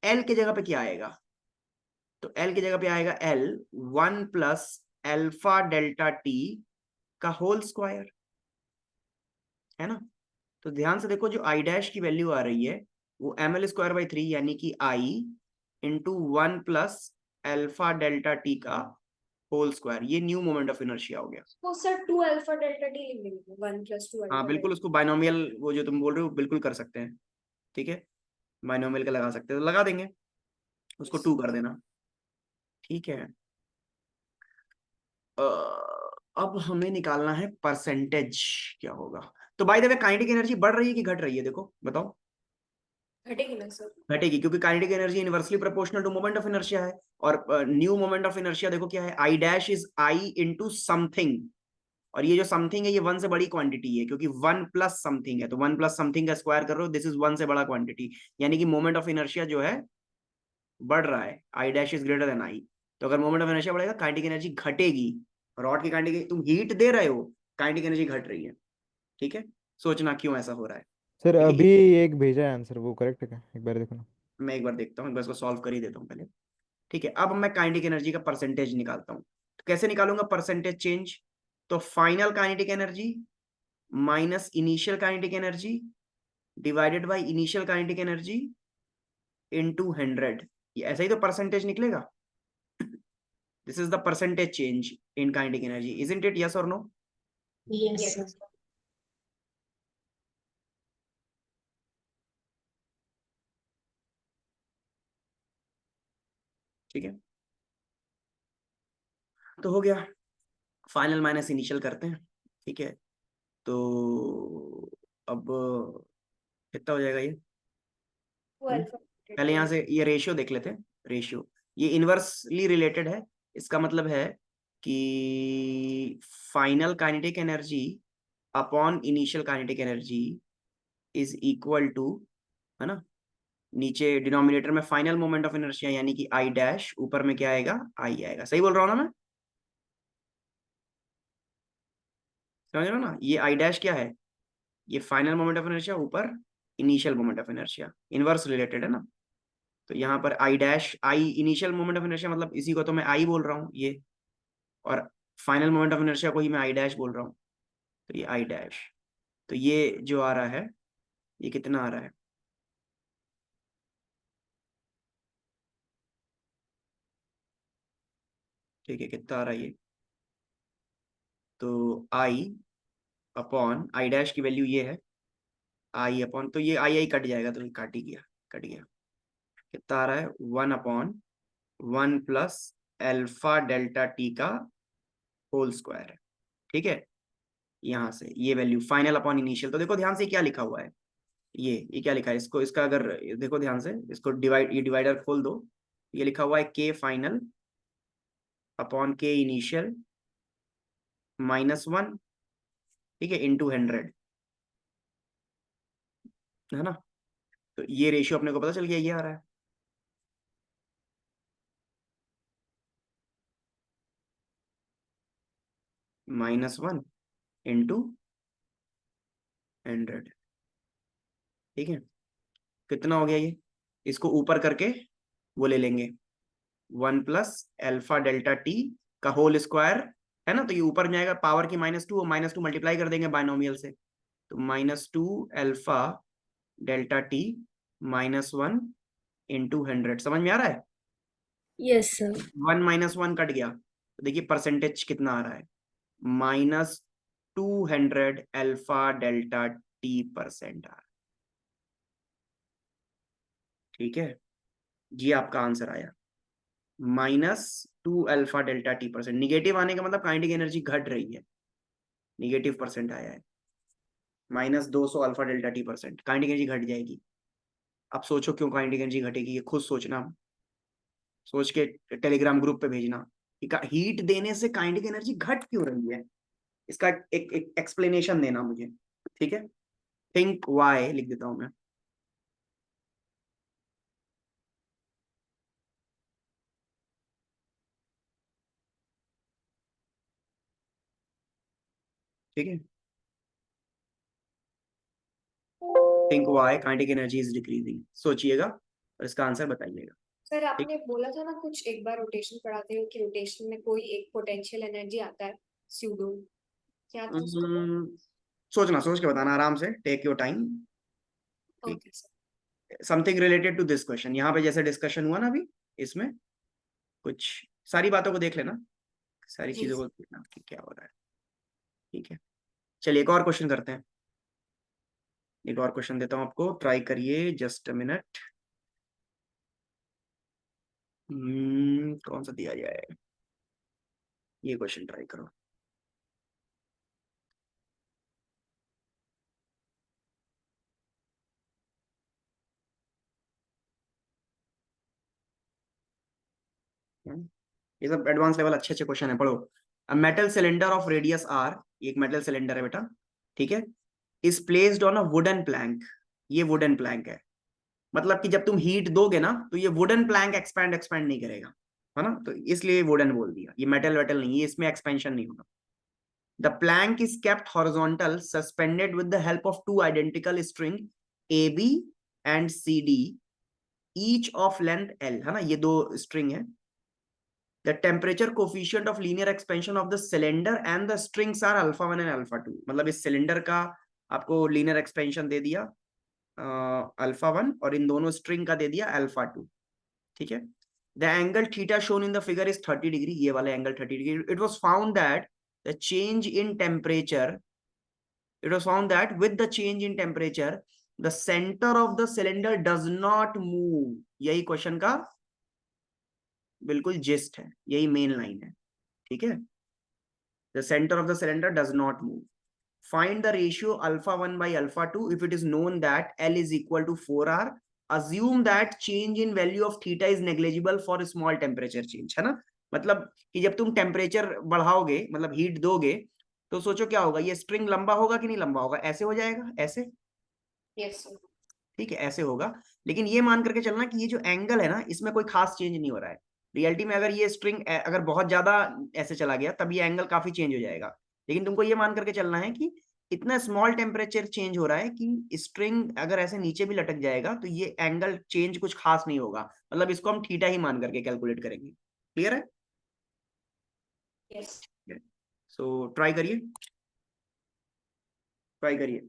l की जगह पे क्या आएगा? तो l की जगह पे आएगा l 1 plus alpha delta T का होल स्क्वायर, है ना? तो ध्यान से देखो, जो आई डैश की वैल्यू आ रही है वो ml स्क्वायर बाई 3 यानी कि i into 1 plus alpha delta T का होल स्क्वायर, ये न्यू मोमेंट ऑफ इनर्शिया हो गया। वो सर 2 अल्फा डेल्टा टी लिख देंगे, 1 + 2 हाँ अल्फा बिल्कुल, उसको बाइनोमियल वो जो तुम बोल रहे हो बिल्कुल कर सकते हैं। ठीक है, बाइनोमियल का लगा सकते हैं, तो लगा देंगे, उसको 2 कर देना। ठीक है, अ, अब हमें निकालना है परसेंटेज क्या होगा। तो by the way kinetic energy बढ़ रही है कि घट रही है, देखो बताओ? घटेगी ना सर? घटेगी, क्योंकि kinetic energy inversely proportional to moment of inertia है। और न्यू मोमेंट ऑफ इनर्शिया देखो क्या है, I dash is I into something, और ये जो समथिंग है ये 1 से बड़ी क्वांटिटी है, क्योंकि 1 प्लस समथिंग है, तो 1 प्लस समथिंग का स्क्वायर कर रहे हो, दिस इज 1 से बड़ा क्वांटिटी, यानी कि मोमेंट ऑफ इनर्शिया जो है बढ़ रहा है, I dash is greater than I. तो अगर मोमेंट ऑफ इनर्शिया बढ़ेगा काइनेटिक एनर्जी घटेगी। रॉड की काइनेटिक, तुम हीट दे रहे हो, काइनेटिक एनर्जी घट रही है। ठीक है, सोचना क्यों ऐसा हो रहा है। सर ठीक है, अभी एक भेजा है आंसर, वो करेक्ट है क्या? एक बार देखो ना। मैं एक बार देखता हूँ, एक बार इसको सॉल्व कर ही देता हूँ पहले। ठीक है, अब मैं काइनेटिक एनर्जी का परसेंटेज निकालता हूँ। तो कैसे निकालूंगा परसेंटेज चेंज? तो final kinetic energy minus initial kinetic energy divided by initial kinetic energy into 100, ये ऐसा ही तो परसेंटेज निकलेगा। This is the percentage change in kinetic energy, isn't it? Yes और नो? Yes sir. ठीक है, तो हो गया, फाइनल माइनस इनिशियल करते हैं। ठीक है, तो अब कितना हो जाएगा ये? 2 अल्फा पहले यहां से ये रेशियो देख लेते हैं। रेशियो ये इनवर्सली रिलेटेड है, इसका मतलब है कि final kinetic energy upon initial kinetic energy is equal to, है ना, नीचे डिनोमिनेटर में फाइनल मोमेंट ऑफ इनर्शिया यानी कि आई डैश, ऊपर में क्या आएगा? आई आएगा। सही बोल रहा हूँ ना मैं? समझ रहे हो ना, ये आई डैश क्या है? ये फाइनल मोमेंट ऑफ इनर्शिया ऊपर initial moment of inertia, inverse related है ना। तो यहाँ पर I dash, I initial moment of inertia, मतलब इसी को तो मैं आई बोल रहा हूँ ये, और फाइनल मोमेंट ऑफ इनर्शिया को ही मैं आई डैश बोल रहा हूँ। तो ये आई डैश, तो ये जो आ रहा है ये कितना आ रहा है? ठीक है, कितना आ रहा है ये? तो आई अपॉन आई डैश की वैल्यू ये है, आई अपॉन, तो ये आई कट जाएगा, तो ये कट ही गया, कट गया। कितना आ रहा है? 1/1 प्लस अल्फा डेल्टा टी का होल स्क्वायर है। ठीक है, यहाँ से ये वैल्यू फाइनल अपॉन इनिशियल। तो देखो ध्यान से क्या लिखा हुआ है, ये क्या लिखा है, इसको, इसका अगर देखो ध्यान से, इसको डिवाइड, ये डिवाइडर खोल दो, ये लिखा हुआ है के फाइनल अपॉन के इनिशियल -1, ठीक है, इंटू 100, है ना। तो ये रेशियो अपने को पता चल गया, ये आ रहा है। -1 इंटू 100, ठीक है। कितना हो गया ये? इसको ऊपर करके वो ले लेंगे, 1+अल्फा डेल्टा टी का होल स्क्वायर, है ना। तो ये ऊपर जाएगा, पावर की -2, और -2 मल्टीप्लाई कर देंगे बायनोमियल से, तो -2 अल्फा डेल्टा टी -1 इंटू 100। समझ में आ रहा है? Yes sir. 1 - 1 कट गया, तो देखिए परसेंटेज कितना आ रहा है, -200 अल्फा डेल्टा टी% आ रहा है। ठीक है, ये आपका आंसर आया, -2 अल्फा डेल्टा टी%। निगेटिव आने का मतलब काइनेटिक एनर्जी घट रही है, निगेटिव परसेंट आया है, -200 alpha delta T%, kinetic energy घट जाएगी। अब सोचो क्यों काइनेटिक एनर्जी घटेगी, ये खुद सोचना, सोच के टेलीग्राम ग्रुप पे भेजना कि हीट देने से काइनेटिक एनर्जी घट क्यों रही है, इसका एक एक्सप्लेनेशन देना मुझे। ठीक है, थिंक वाई लिख देता हूं मैं। ठीक है, think Y kinetic energy is decreasing, सोचिएगा और इसका आंसर बताइएगा। सर ठीक, आपने बोला था ना कुछ एक बार रोटेशन पढ़ाते हो कि रोटेशन में कोई एक पोटेंशियल एनर्जी आता है स्यूडो, क्या था उसका? सोचना, सोच के बताना आराम से, टेक योर टाइम। ठीक, okay sir. Something related to this question, यहाँ पे जैसे डिस्कशन हुआ ना अभी, इसमें कुछ सारी बातों को देख लेना, सारी जी चीजों को सर। देखना कि क्या हो रहा है। ठीक है, चलिए एक और क्वेश्चन करते हैं, एक और क्वेश्चन देता हूं आपको, ट्राई करिए, जस्ट अ मिनट। कौन सा दिया जाए, ये क्वेश्चन ट्राई करो। ये सब एडवांस लेवल अच्छे अच्छे क्वेश्चन है, पढ़ो। A metal cylinder of radius R, एक मेटल सिलेंडर है बेटा, ठीक है, is placed on a wooden plank. ये वुडन प्लैंक है, मतलब कि जब तुम हीट दोगे ना, तो ये वुडन प्लैंक एक्सपैंड एक्सपैंड नहीं करेगा, है ना, तो इसलिए वुडन बोल दिया, ये मेटल वेटल नहीं है, इसमें एक्सपेंशन नहीं होगा। The plank is kept horizontal suspended with the help of two identical string A B and C D, each of length L, है ना, ये दो स्ट्रिंग है। The temperature coefficient of linear expansion of the cylinder and the strings are α1 and α2, मतलब इस cylinder का आपको linear expansion दे दिया α1, और इन दोनों स्ट्रिंग का दे दिया α2। ठीक है, the angle theta shown in the figure is 30 degree, ये वाला angle 30 degree. It was found that the change in temperature, it was found that with the change in temperature the center of the cylinder does not move। यही question का बिल्कुल gist है, यही main line है। ठीक है, the center of the cylinder does not move, find the ratio α1 by α2 if it is known that L is equal to 4R, assume that change in value of theta is negligible for small temperature change, है ना। मतलब कि जब तुम temperature बढ़ाओगे, मतलब heat दोगे, तो सोचो क्या होगा, ये स्ट्रिंग लंबा होगा कि नहीं लंबा होगा, ऐसे हो जाएगा, ऐसे। Yes sir. ठीक है, ऐसे होगा, लेकिन ये मान करके चलना कि ये जो एंगल है ना, इसमें कोई खास चेंज नहीं हो रहा है। रियलिटी में अगर ये स्ट्रिंग अगर बहुत ज्यादा ऐसे चला गया, तब ये एंगल काफी चेंज हो जाएगा। लेकिन तुमको ये मान करके चलना है कि इतना स्मॉल टेम्परेचर चेंज हो रहा है कि स्ट्रिंग अगर ऐसे नीचे भी लटक जाएगा, तो ये एंगल चेंज कुछ खास नहीं होगा, मतलब इसको हम थीटा ही मान करके कैलकुलेट करेंगे। क्लियर है? यस। सो ट्राई करिए, ट्राई करिए।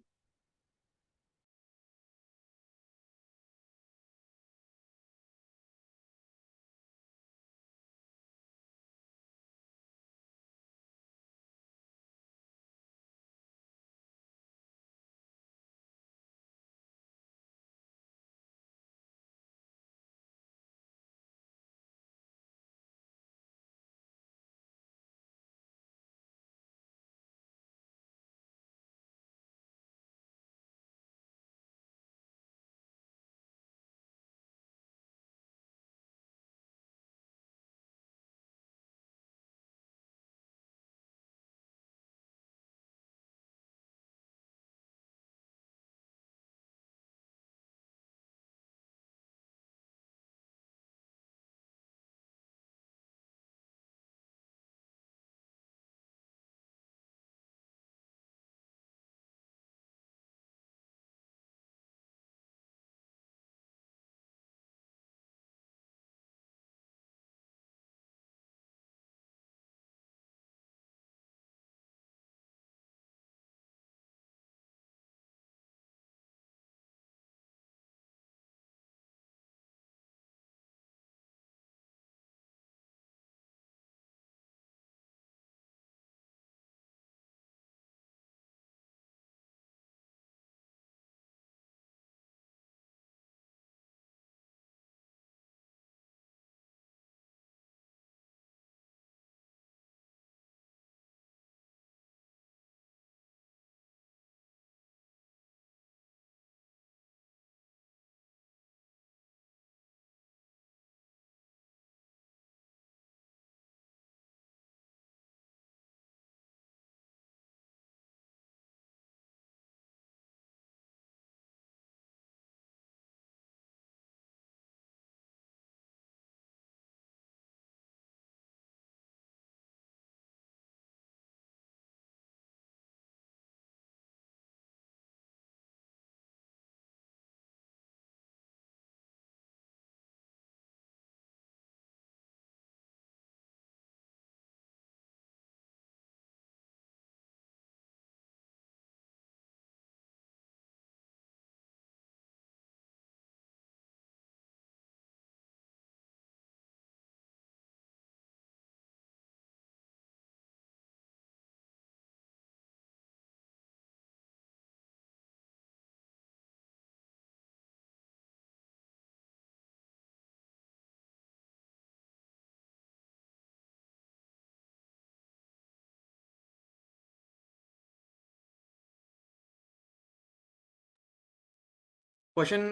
क्वेश्चन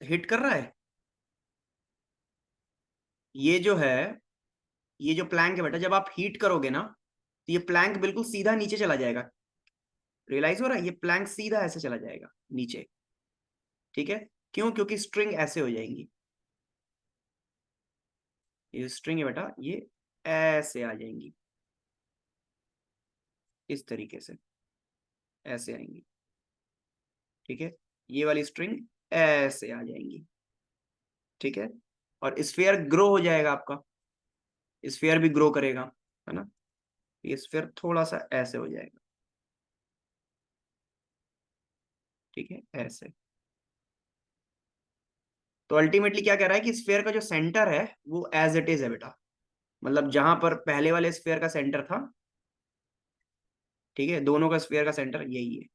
हिट कर रहा है? ये जो है, ये जो प्लैंक है बेटा, जब आप हीट करोगे ना तो ये प्लैंक बिल्कुल सीधा नीचे चला जाएगा। रियलाइज हो रहा है? ये प्लैंक सीधा ऐसे चला जाएगा नीचे। ठीक है, क्यों? क्योंकि स्ट्रिंग ऐसे हो जाएंगी। ये स्ट्रिंग है बेटा, ये ऐसे आ जाएंगी, इस तरीके से ऐसे आएंगी। ठीक है, ये वाली स्ट्रिंग ऐसे आ जाएंगी। ठीक है, और स्फीयर ग्रो हो जाएगा आपका, स्फीयर भी ग्रो करेगा, है ना? ये स्फीयर थोड़ा सा ऐसे हो जाएगा। ठीक है, ऐसे। तो अल्टीमेटली क्या कह रहा है कि स्फीयर का जो सेंटर है वो एज इट इज है बेटा, मतलब जहां पर पहले वाले स्फीयर का सेंटर था, ठीक है, दोनों का स्फीयर का सेंटर यही है।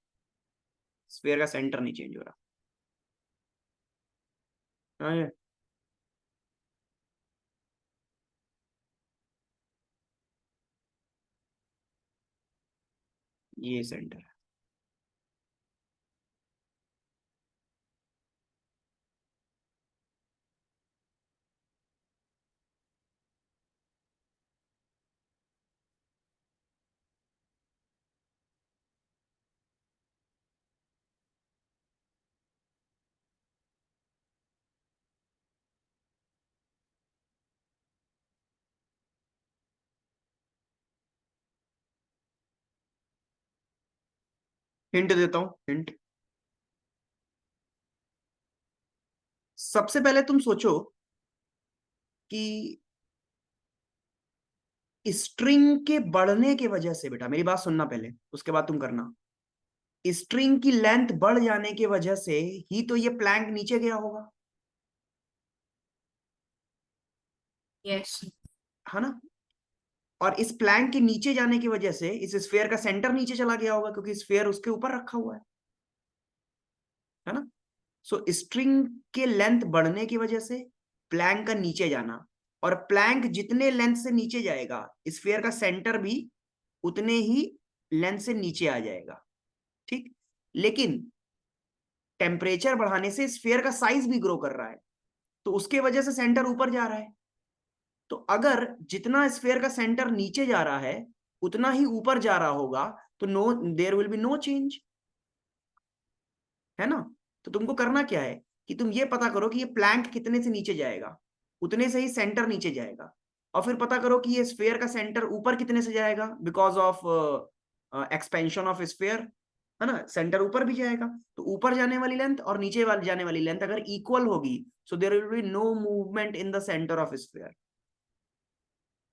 स्फीयर का सेंटर नहीं चेंज हो रहा। हाँ, ये सेंटर है। हिंट देता हूँ, हिंट। सबसे पहले तुम सोचो कि स्ट्रिंग के बढ़ने के वजह से, बेटा मेरी बात सुनना पहले, उसके बाद तुम करना। स्ट्रिंग की लेंथ बढ़ जाने की वजह से ही तो ये प्लैंक नीचे गया होगा, यस। है ना? और इस प्लैंक के नीचे जाने की वजह से इस स्फीयर का सेंटर नीचे चला गया होगा, क्योंकि स्फीयर उसके ऊपर रखा हुआ है ना? सो स्ट्रिंग के लेंथ बढ़ने की वजह से प्लैंक का नीचे जाना, और प्लैंक जितने लेंथ से नीचे जाएगा स्फीयर का सेंटर भी उतने ही लेंथ से नीचे आ जाएगा। ठीक, लेकिन टेम्परेचर बढ़ाने से स्फीयर का साइज भी ग्रो कर रहा है, तो उसके वजह से सेंटर ऊपर जा रहा है। तो अगर जितना स्फीयर का सेंटर नीचे जा रहा है उतना ही ऊपर जा रहा होगा, तो no, there will be no change, है ना? तो तुमको करना क्या है कि तुम ये पता करो कि ये प्लैंक कितने से नीचे जाएगा, उतने से ही सेंटर नीचे जाएगा। और फिर पता करो कि ये स्फीयर का सेंटर ऊपर कितने से जाएगा, because of expansion of sphere, है ना? सेंटर ऊपर भी जाएगा, तो ऊपर जाने वाली लेंथ और नीचे वाली जाने वाली लेंथ अगर इक्वल होगी, so there will be no movement in the center of sphere.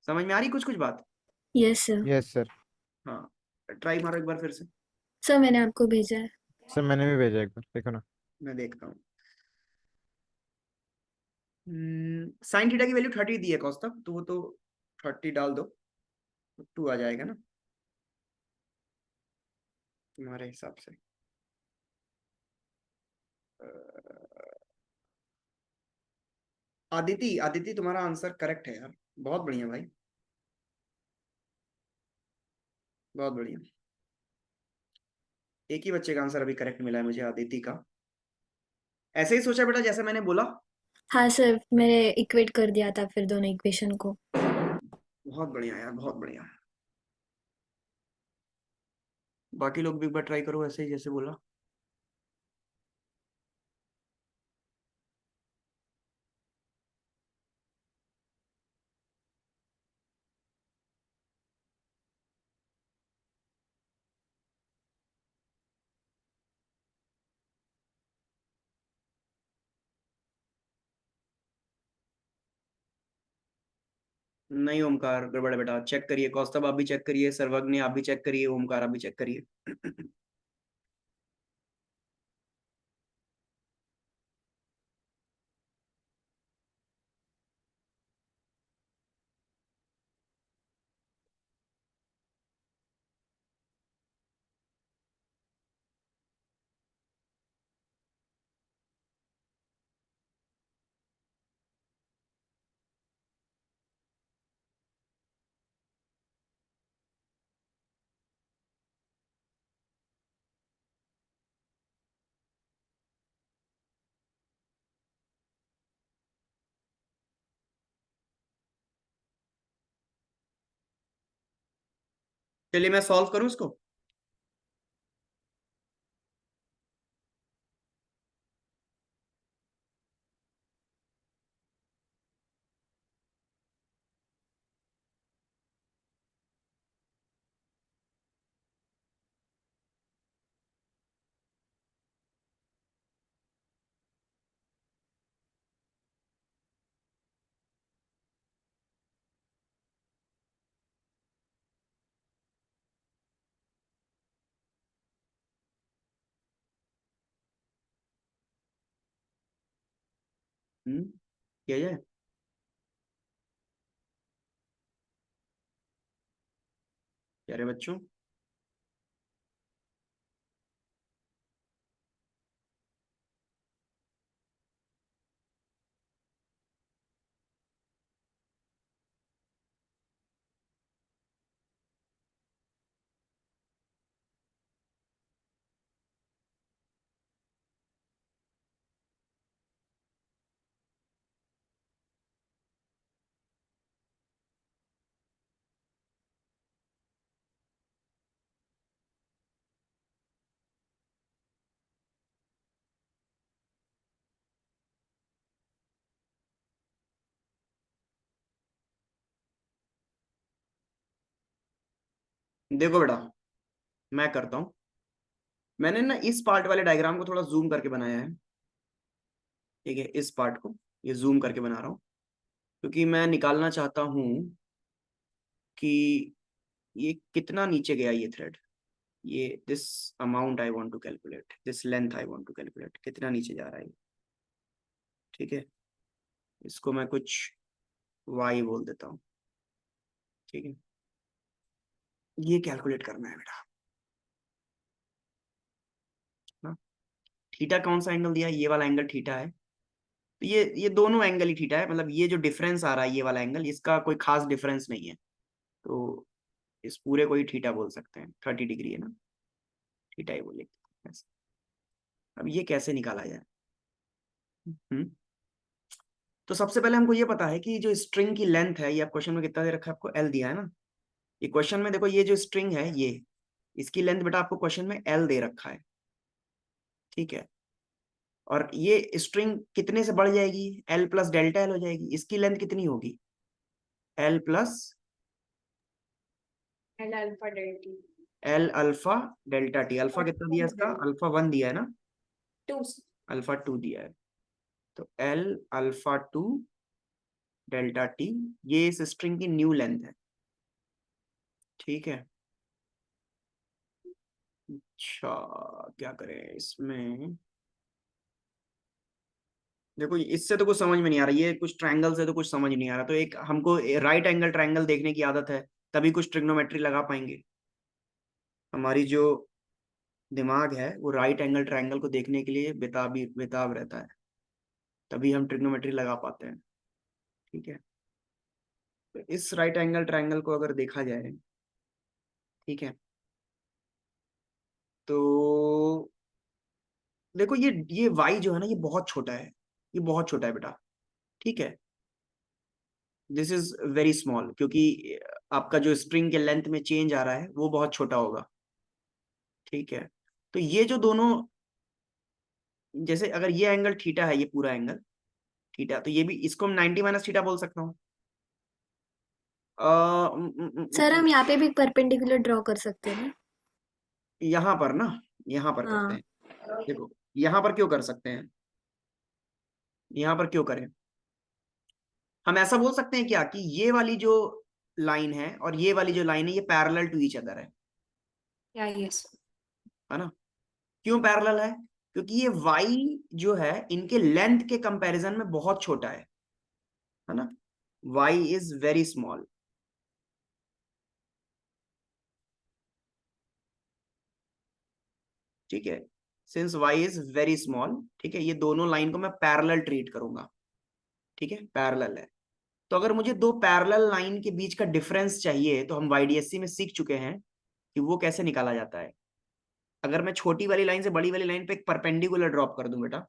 समझ में आ रही कुछ कुछ बात? Yes sir. Yes sir. हाँ, ट्राई मारो एक बार फिर से। सर मैंने आपको भेजा है। सर मैंने भी भेजा एक बार, देखो ना। मैं देखता हूँ। साइन थीटा की वैल्यू 30 दी है कॉस तक, तो वो तो 30 डाल दो, तो 2 आ जाएगा ना तुम्हारे हिसाब से। आदिति, आदिति तुम्हारा आंसर करेक्ट है यार, बहुत बढ़िया भाई, बहुत बढ़िया। एक ही बच्चे का आंसर अभी करेक्ट मिला है मुझे, आदिति का। ऐसे ही सोचा बेटा जैसे मैंने बोला। हाँ सर, मैंने इक्वेट कर दिया था फिर दोनों इक्वेशन को। बहुत बढ़िया यार, बहुत बढ़िया। बाकी लोग भी एक बार ट्राई करो ऐसे ही जैसे बोला। नहीं ओमकार, गड़बड़ है बेटा, चेक करिए। कौस्तभ आप भी चेक करिए, सर्वज्ञ आप भी चेक करिए, ओमकार आप भी चेक करिए। चलिए मैं सॉल्व करूं इसको। किया जाए। प्यारे बच्चों, देखो बेटा, मैं करता हूं। मैंने ना इस पार्ट वाले डायग्राम को थोड़ा जूम करके बनाया है। ठीक है, इस पार्ट को ये जूम करके बना रहा हूँ, क्योंकि मैं निकालना चाहता हूं कि ये कितना नीचे गया ये थ्रेड। ये this amount I want to calculate, this length I want to calculate, कितना नीचे जा रहा है ये। ठीक है, इसको मैं कुछ वाई बोल देता हूँ। ठीक है, ये कैलकुलेट करना है बेटा ना। थीटा कौन सा एंगल दिया है? ये वाला एंगल थीटा है। तो ये दोनों एंगल ही थीटा है, मतलब ये जो डिफरेंस आ रहा है ये वाला एंगल, इसका कोई खास डिफरेंस नहीं है। तो इस पूरे को ही थीटा बोल सकते हैं, 30 डिग्री है ना, थीटा ही बोले। अब ये कैसे निकाला जाए? हम्म तो सबसे पहले हमको ये पता है कि जो स्ट्रिंग की लेंथ है, ये आप क्वेश्चन में कितना दे रखा है आपको? एल दिया है ना। ये क्वेश्चन में देखो, ये जो स्ट्रिंग है ये, इसकी लेंथ बेटा आपको क्वेश्चन में एल दे रखा है। ठीक है, और ये स्ट्रिंग कितने से बढ़ जाएगी? एल प्लस डेल्टा एल हो जाएगी। इसकी लेंथ कितनी होगी? L plus L alpha delta L alpha delta T. Alpha कितना दिया इसका? अल्फा 1 दिया है ना, 2। अल्फा 2 दिया है। तो एल अल्फा 2 डेल्टा टी, ये इस स्ट्रिंग की न्यू लेंथ है। ठीक है, अच्छा क्या करें इसमें? देखो इससे तो कुछ समझ में नहीं आ रहा, ये कुछ ट्रायंगल से तो कुछ समझ नहीं आ रहा। तो एक हमको राइट एंगल ट्रायंगल देखने की आदत है, तभी कुछ ट्रिग्नोमेट्री लगा पाएंगे। हमारी जो दिमाग है वो राइट एंगल ट्रायंगल को देखने के लिए बेताब रहता है, तभी हम ट्रिग्नोमेट्री लगा पाते हैं। ठीक है, तो इस राइट एंगल ट्रायंगल को अगर देखा जाए, ठीक है, तो देखो ये y जो है ना, ये बहुत छोटा है, ये बहुत छोटा है बेटा। ठीक है, दिस इज वेरी स्मॉल, क्योंकि आपका जो स्ट्रिंग के लेंथ में चेंज आ रहा है वो बहुत छोटा होगा। ठीक है, तो ये जो दोनों, जैसे अगर ये एंगल थीटा है, ये पूरा एंगल थीटा, तो ये भी, इसको हम 90 माइनस थीटा बोल सकता हूँ। सर हम यहाँ पे भी परपेंडिकुलर ड्रॉ कर सकते हैं ना? यहाँ पर ना, यहाँ पर करते हाँ। हैं। देखो यहाँ पर क्यों कर सकते हैं, यहाँ पर क्यों करें? हम ऐसा बोल सकते हैं क्या कि ये वाली जो लाइन है और ये वाली जो लाइन है, ये parallel to each other yes. है ना? क्यों पैरेलल है? क्योंकि ये y जो है इनके लेंथ के कंपैरिजन में बहुत छोटा है ना। y is very small. ठीक है, since y is very small, ठीक है, ये दोनों लाइन को मैं पैरेलल ट्रीट करूंगा। ठीक है, पैरेलल है। तो अगर मुझे दो पैरेलल लाइन के बीच का डिफरेंस चाहिए, तो हम YDSC में सीख चुके हैं कि वो कैसे निकाला जाता है। अगर मैं छोटी वाली लाइन से बड़ी वाली लाइन पे एक परपेंडिकुलर ड्रॉप कर दूं बेटा,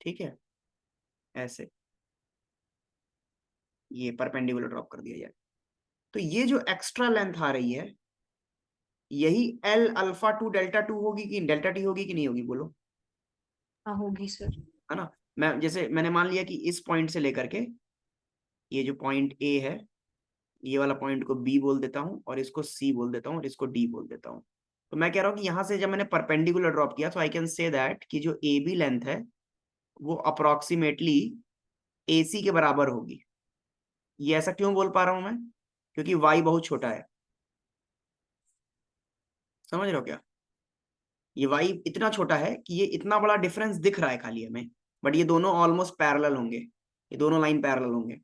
ठीक है, ऐसे ये परपेंडिकुलर ड्रॉप कर दिया जाए, तो ये जो एक्स्ट्रा लेंथ आ रही है यही L alpha two delta two होगी कि डेल्टा टी होगी कि नहीं होगी, बोलो। हाँ होगी सर। है ना। मैं जैसे मैंने मान लिया कि इस पॉइंट से लेकर के ये जो पॉइंट ए है, ये वाला पॉइंट को बी बोल देता हूँ और इसको सी बोल देता हूँ और इसको डी बोल देता हूँ। तो मैं कह रहा हूँ कि यहाँ से जब मैंने परपेंडिकुलर ड्रॉप किया तो आई कैन से दैट कि जो ए बी लेंथ है वो अप्रोक्सीमेटली ए सी के बराबर होगी। ये ऐसा क्यों बोल पा रहा हूं मैं? क्योंकि वाई बहुत छोटा है। समझ रहे हो क्या? ये वाई इतना छोटा है कि ये इतना बड़ा डिफरेंस दिख रहा है खाली हमें, बट ये दोनों ऑलमोस्ट पैरेलल होंगे, ये दोनों लाइन पैरेलल होंगे।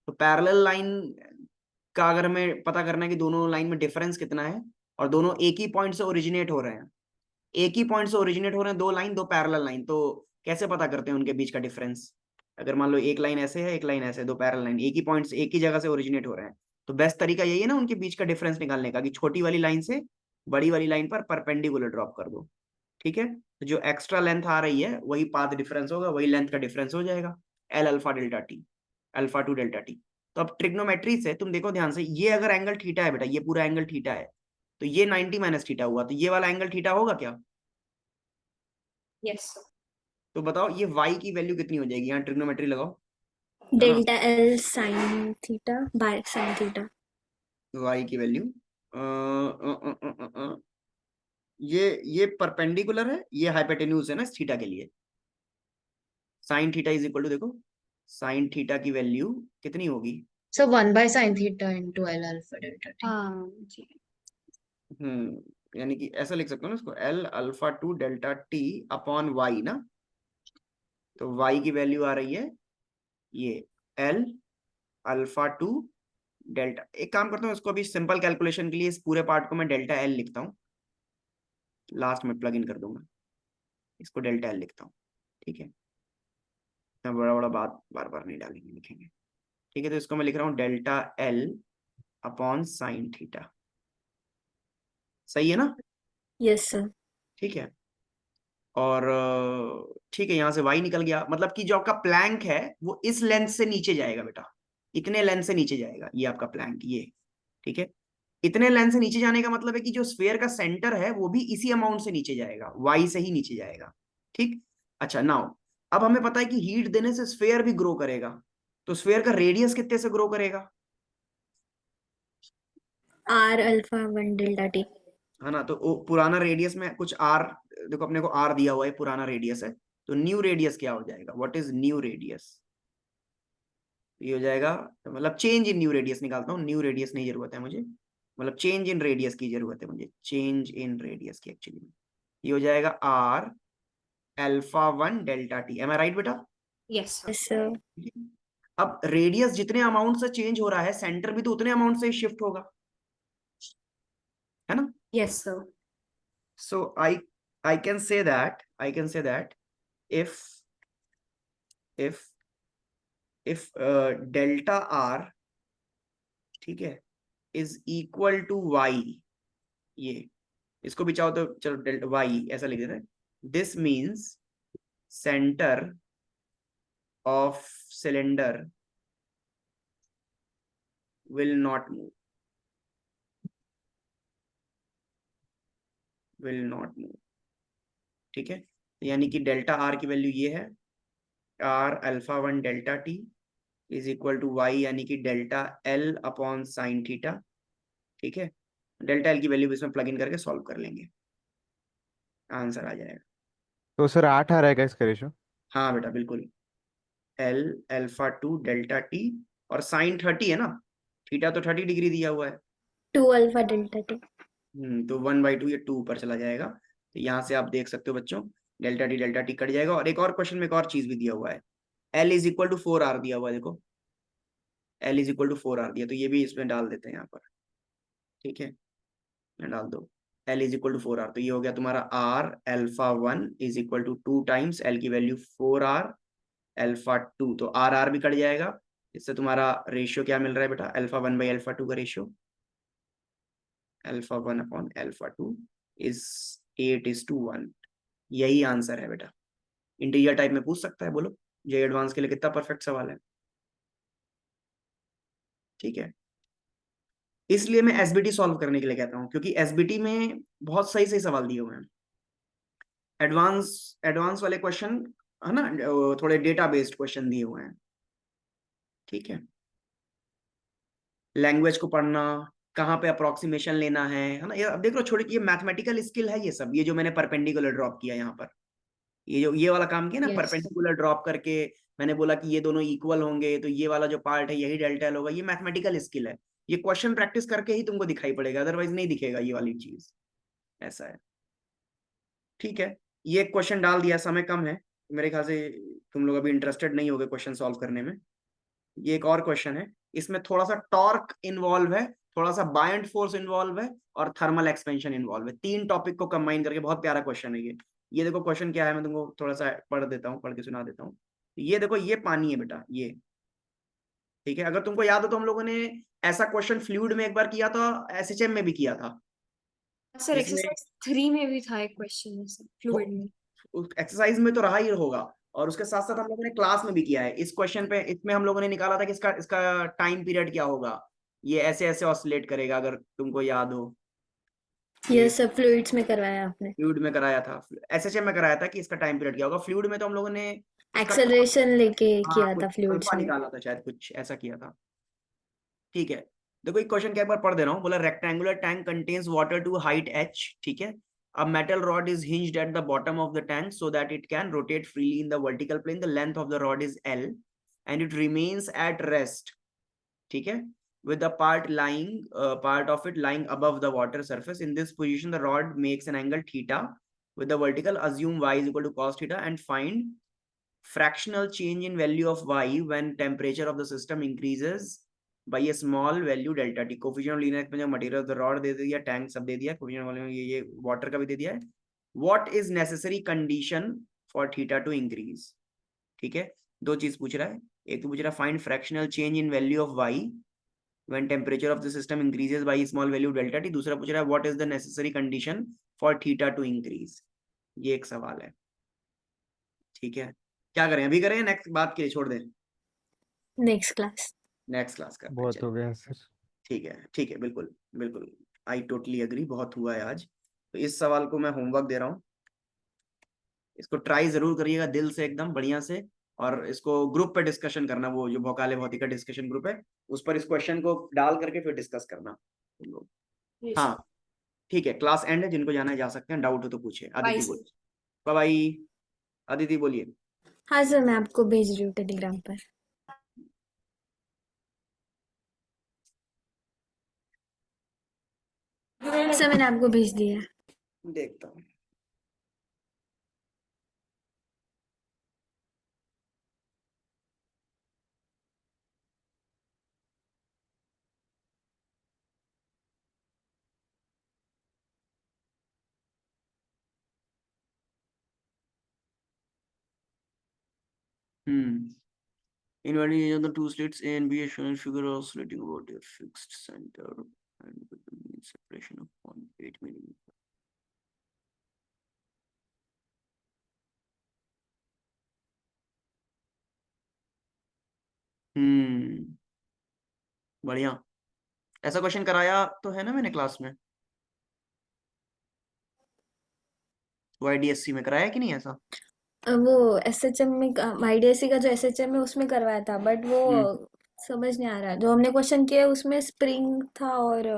तो पैरेलल लाइन का अगर हमें पता करना है कि दोनों लाइन में डिफरेंस कितना है और दोनों एक ही पॉइंट से ओरिजिनेट हो रहे हैं, एक ही पॉइंट से ओरिजिनेट हो रहे हैं, दो लाइन, दो पैरेलल लाइन, तो कैसे पता करते हैं उनके बीच का डिफरेंस? अगर मान लो एक लाइन ऐसे है, एक लाइन ऐसे है, दो पैरेलल लाइन एक ही पॉइंट से एक ही जगह से ओरिजिनेट हो रहे हैं, तो बेस्ट तरीका यही है ना उनके बीच का डिफरेंस निकालने का कि छोटी वाली लाइन से बड़ी वाली लाइन पर परपेंडिकुलर ड्रॉप कर दो। ठीक है, तो जो एक्स्ट्रा लेंथ आ रही है वही पाथ डिफरेंस होगा, वही लेंथ का डिफरेंस हो जाएगा, L alpha delta T, alpha two delta T. तो अब ट्रिग्नोमेट्री से तुम देखो ध्यान से, ये अगर एंगल थीटा है बेटा, ये पूरा एंगल थीटा है, तो ये 90 माइनस थीटा हुआ, तो ये वाला एंगल थीटा होगा क्या? Yes sir. तो बताओ ये y की वैल्यू कितनी हो जाएगी? यहाँ ट्रिग्नोमेट्री लगाओ, है ना। Delta L sine theta by sine theta. y की वैल्यू ये परपेंडिकुलर है, ये हाइपोटेन्यूज है ना इस थीटा के लिए। Sine theta is equal to, देखो साइन थीटा की वैल्यू कितनी होगी? So 1/sin θ into L alpha delta t. हाँ जी। यानी कि ऐसा लिख सकते हो ना इसको, L alpha two delta T upon Y ना। तो y की वैल्यू आ रही है ये एल अल्फा टू डेल्टा, एक काम करता हूँ इसको अभी सिंपल कैलकुलेशन के लिए इस पूरे पार्ट को मैं डेल्टा एल लिखता हूँ, लास्ट में प्लग इन कर दूंगा, इसको डेल्टा एल लिखता हूँ। ठीक है, इतना बड़ा बड़ा बात बार बार नहीं डालेंगे, लिखेंगे। ठीक है, तो इसको मैं लिख रहा हूँ delta L upon sine theta. सही है ना? Yes sir. ठीक है, और ठीक है, यहाँ से y निकल गया, मतलब कि जो आपका प्लैंक है वो इस लेंथ से नीचे जाएगा बेटा, इतने लेंथ से नीचे जाएगा ये आपका प्लैंक, ये। ठीक है, इतने लेंथ से नीचे जाने का मतलब है कि जो स्फीयर का सेंटर है वो भी इसी अमाउंट से नीचे जाएगा, y से ही नीचे जाएगा। ठीक। अच्छा, नाउ अब हमें पता है कि हीट देने से स्फीयर भी ग्रो करेगा, तो स्फीयर का रेडियस कितने से ग्रो करेगा? R alpha one delta T. है ना, तो पुराना रेडियस में कुछ आर, देखो अपने को आर दिया हुआ है, पुराना रेडियस है, तो न्यू रेडियस क्या हो जाएगा? What is new radius? ये हो जाएगा, मतलब चेंज इन न्यू रेडियस निकालता हूँ, न्यू रेडियस नहीं जरूरत है मुझे, मतलब चेंज इन रेडियस की जरूरत है मुझे, चेंज इन रेडियस की एक्चुअली में। ये हो जाएगा R alpha one delta T. Am I right बेटा? Yes sir. Yes sir. अब रेडियस जितने अमाउंट से चेंज हो रहा है, सेंटर भी तो उतने अमाउंट से शिफ्ट होगा, है ना। Yes sir. So I can say that if delta r, ठीक है, is equal to y, ये इसको भी चाहो तो चलो डेल्टा y ऐसा लिख देते हैं, this means center of cylinder will not move, will not move। ठीक है, यानी कि डेल्टा r की वैल्यू ये है, r alpha one delta t is equal to Y, यानी कि delta L upon sine theta. ठीक है, डेल्टा एल की वैल्यू इसमें प्लग इन करके सॉल्व कर लेंगे, आंसर आ जाएगा। तो सर 8 आ रहा है क्या इसका रेशो? हाँ बेटा बिल्कुल, L alpha two delta T, और साइन 30 है ना, थीटा तो 30 डिग्री दिया हुआ है। Two alpha delta T. तो 1/2, ये 2 ऊपर चला जाएगा, तो यहाँ से आप देख सकते हो बच्चों, डेल्टा टी कट जाएगा। और एक और क्वेश्चन में एक और चीज भी दिया हुआ है, L is equal to 4 R दिया हुआ है, देखो L is equal to 4 R दिया, तो ये भी इसमें डाल देते हैं यहाँ पर। ठीक है, डाल दो L is equal to 4 R, तो ये हो गया तुम्हारा R alpha one is equal to 2 times L की वैल्यू 4 आर अल्फा टू, तो आर आर भी कट जाएगा, इससे तुम्हारा रेशियो क्या मिल रहा है बेटा? Alpha one by alpha two का ratio, alpha one upon alpha two is 8:1। यही आंसर है बेटा। इंटीजर टाइप में पूछ सकता है, बोलो जे एडवांस के लिए कितना परफेक्ट सवाल है। ठीक है, इसलिए मैं एसबीटी सॉल्व करने के लिए कहता हूँ, क्योंकि एसबीटी में बहुत सही सही सवाल दिए हुए हैं। एडवांस एडवांस वाले क्वेश्चन है ना, थोड़े डेटा बेस्ड क्वेश्चन दिए हुए हैं। ठीक है, लैंग्वेज को पढ़ना, कहाँ पे अप्रोक्सीमेशन लेना है ना। ये अब देख लो, छोटे ये मैथमेटिकल स्किल है ये सब, ये जो मैंने परपेंडिकुलर ड्रॉप किया यहाँ पर, ये जो ये वाला काम किया ना, Yes. परपेंडिकुलर ड्रॉप करके मैंने बोला कि ये दोनों इक्वल होंगे, तो ये वाला जो पार्ट है यही डेल्टा एल होगा, ये मैथमेटिकल स्किल है। ये क्वेश्चन प्रैक्टिस करके ही तुमको दिखाई पड़ेगा, अदरवाइज नहीं दिखेगा ये वाली चीज, ऐसा है। ठीक है, ये क्वेश्चन डाल दिया, समय कम है मेरे ख्याल से, तुम लोग अभी इंटरेस्टेड नहीं होगे क्वेश्चन सॉल्व करने में। ये एक और क्वेश्चन है, इसमें थोड़ा सा टॉर्क इन्वॉल्व है, थोड़ा सा बायंट फोर्स इन्वॉल्व है, और थर्मल एक्सपेंशन इन्वॉल्व है। तीन टॉपिक को कंबाइन करके बहुत प्यारा क्वेश्चन है ये देखो क्वेश्चन क्या है, मैं तुमको थोड़ा सा पढ़ देता हूँ, पढ़ के सुना देता हूँ। ये देखो, ये पानी है बेटा, ये ठीक है। अगर तुमको याद हो तो हम लोगों ने ऐसा क्वेश्चन फ्लूइड में एक बार किया था, एसएचएम में भी किया था, सर जिसमें एक्सरसाइज 3 में भी था एक क्वेश्चन ऐसे फ्लूइड में। एक्सरसाइज में तो रहा ही होगा, और उसके साथ साथ हम लोगों ने क्लास में भी किया है। इस क्वेश्चन पे, इसमें हम लोगों ने निकाला था कि इसका इसका टाइम पीरियड क्या होगा, ये ऐसे ऐसे ऑसिलेट करेगा, अगर तुमको याद हो। ये सब फ्लूइड्स में करवाया आपने। फ्लूइड में कराया था, एसएचएम में कराया था कि इसका टाइम पीरियड क्या होगा। फ्लूइड में तो हम लोगों ने इसका एक्सेलरेशन लेके हाँ, किया कुछ था फ्लूइड्स अल्फा में। निकाला था शायद, कुछ ऐसा किया था। ठीक है, देखो एक क्वेश्चन क्या, एक बार पढ़ दे रहा हूँ। बोला rectangular tank contains water to height h, ठीक है। A metal rod is hinged at the bottom of the tank so that it can rotate freely in the vertical plane. The length of the rod is L and it remains at rest, ठीक है, with the part of it lying above the water surface. In this position, the rod makes an angle theta with the vertical. Assume y is equal to cos theta and find fractional change in value of y when temperature of the system increases by a small value delta t. Coefficient of linear expansion material of the rod दे दिया, tank सब दे दिया, coefficient वाले में ये water का भी दे दिया है। What is necessary condition for theta two increase, ठीक है। दो चीज पूछ रहा है, एक तो पूछ रहा है find fractional change in value of y when temperature of the system increases by small value delta t। दूसरा पूछ रहा है what is the necessary condition for theta two increase. ये एक सवाल है, ठीक है। क्या करें, अभी करें, नेक्स्ट बात के लिए छोड़ दें? Next class. नेक्स्ट क्लास करते हैं, बहुत हो चलिए। गया सर। ठीक है, बिल्कुल बिल्कुल, आई टोटली अग्री, बहुत हुआ है आज। तो इस सवाल को मैं होमवर्क दे रहा हूँ, इसको ट्राई जरूर करिएगा दिल से, एकदम बढ़िया से, और इसको ग्रुप पे डिस्कशन करना, वो जो भौकाले भौतिका डिस्कशन ग्रुप है उस पर इस क्वेश्चन को डाल करके फिर डिस्कस करना तुम लोग। हाँ ठीक है, क्लास एंड है, जिनको जाना है जा सकते हैं, डाउट हो तो पूछे। अदिति बोलिए। बाय बाय, अदिति बोलिए। हाँ सर, मैं आपको भेज रही हूँ टेलीग्राम पर। सर मैंने आपको भेज दिया है। देखता हूँ। In validation of the two slits A and B are shown in figure oscillating about their fixed center and with the mean separation of 0.8 millimeter. बढ़िया। ऐसा क्वेश्चन कराया तो है ना मैंने क्लास में, YDSC में कराया कि नहीं ऐसा? वो एसएचएम में, आईडीएससी का जो एसएचएम है उसमें करवाया था, बट वो समझ नहीं आ रहा। जो हमने क्वेश्चन किया उसमें स्प्रिंग था और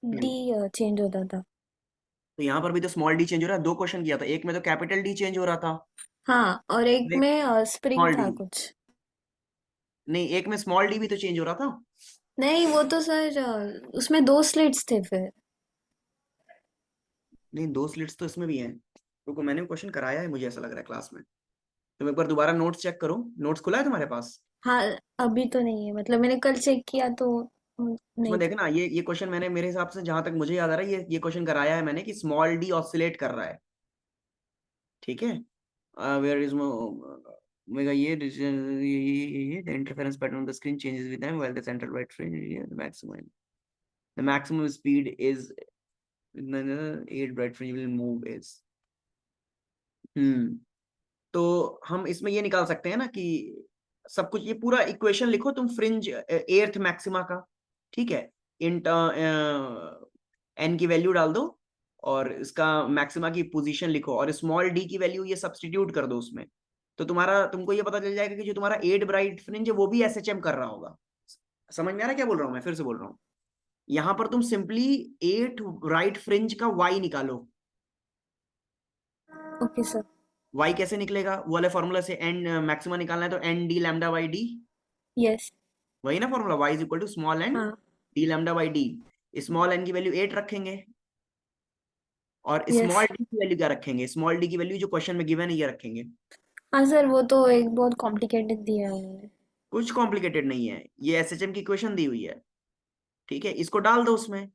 डी चेंज होता था। तो यहाँ पर भी तो स्मॉल डी चेंज हो रहा है, दो क्वेश्चन किया था, एक में तो कैपिटल डी चेंज हो रहा था। हाँ, और एक एक में स्प्रिंग स्मॉल था डी, कुछ। नहीं एक में स्मॉल डी भी तो चेंज हो रहा था। नहीं, वो तो सर उसमें 2 स्लिट्स थे फिर। नहीं, दो स्लिट्स तो इसमें भी हैं। रुको, मैंने क्वेश्चन कराया है, मुझे ऐसा लग रहा है क्लास में। तुम एक बार दोबारा नोट्स चेक करो, नोट्स खुला है तुम्हारे पास? हाँ, अभी तो नहीं है, मतलब मैंने कल चेक किया तो उसमें नहीं था। देखना, ये क्वेश्चन मैंने, मेरे हिसाब से जहां तक मुझे याद आ रहा है, ये क्वेश्चन कराया है मैंने कि स्मॉल डी ऑसिलेट कर रहा है, ठीक है। वेयर इज मेगा ये the interference pattern on the screen changes with time while the central white fringe the maximum speed is 8 bright fringe will move is. तो हम इसमें ये निकाल सकते हैं ना कि सब कुछ, ये पूरा इक्वेशन लिखो तुम फ्रिंज एर्थ मैक्सिमा का, ठीक है, इन एन की वैल्यू डाल दो और इसका मैक्सिमा की पोजीशन लिखो और स्मॉल डी की वैल्यू ये सब्स्टिट्यूट कर दो उसमें, तो तुमको ये पता चल जाएगा कि जो तुम्हारा 8 ब्राइट फ्रिंज है वो भी एसएचएम कर रहा होगा। समझ में आ रहा है क्या बोल रहा हूँ मैं? फिर से बोल रहा हूँ, यहां पर तुम सिंपली 8 राइट फ्रिंज का वाई निकालो। Okay sir. वाई कैसे निकलेगा? वो वाले फॉर्मूला से, एन मैक्सिमा निकालना है तो N D lambda by D, yes. वही ना formula, Y is equal to small N हाँ। D lambda by D. Small N की वैल्यू 8 रखेंगे और यस। स्मॉल डी की वैल्यू क्या रखेंगे? स्मॉल डी की वैल्यू जो क्वेश्चन में गिवन है ये रखेंगे। हाँ सर, वो तो एक बहुत कॉम्प्लिकेटेड दिया है उन्होंने। कुछ कॉम्प्लिकेटेड नहीं है, ये एसएचएम की क्वेश्चन दी हुई है, ठीक है, इसको डाल दो उसमें।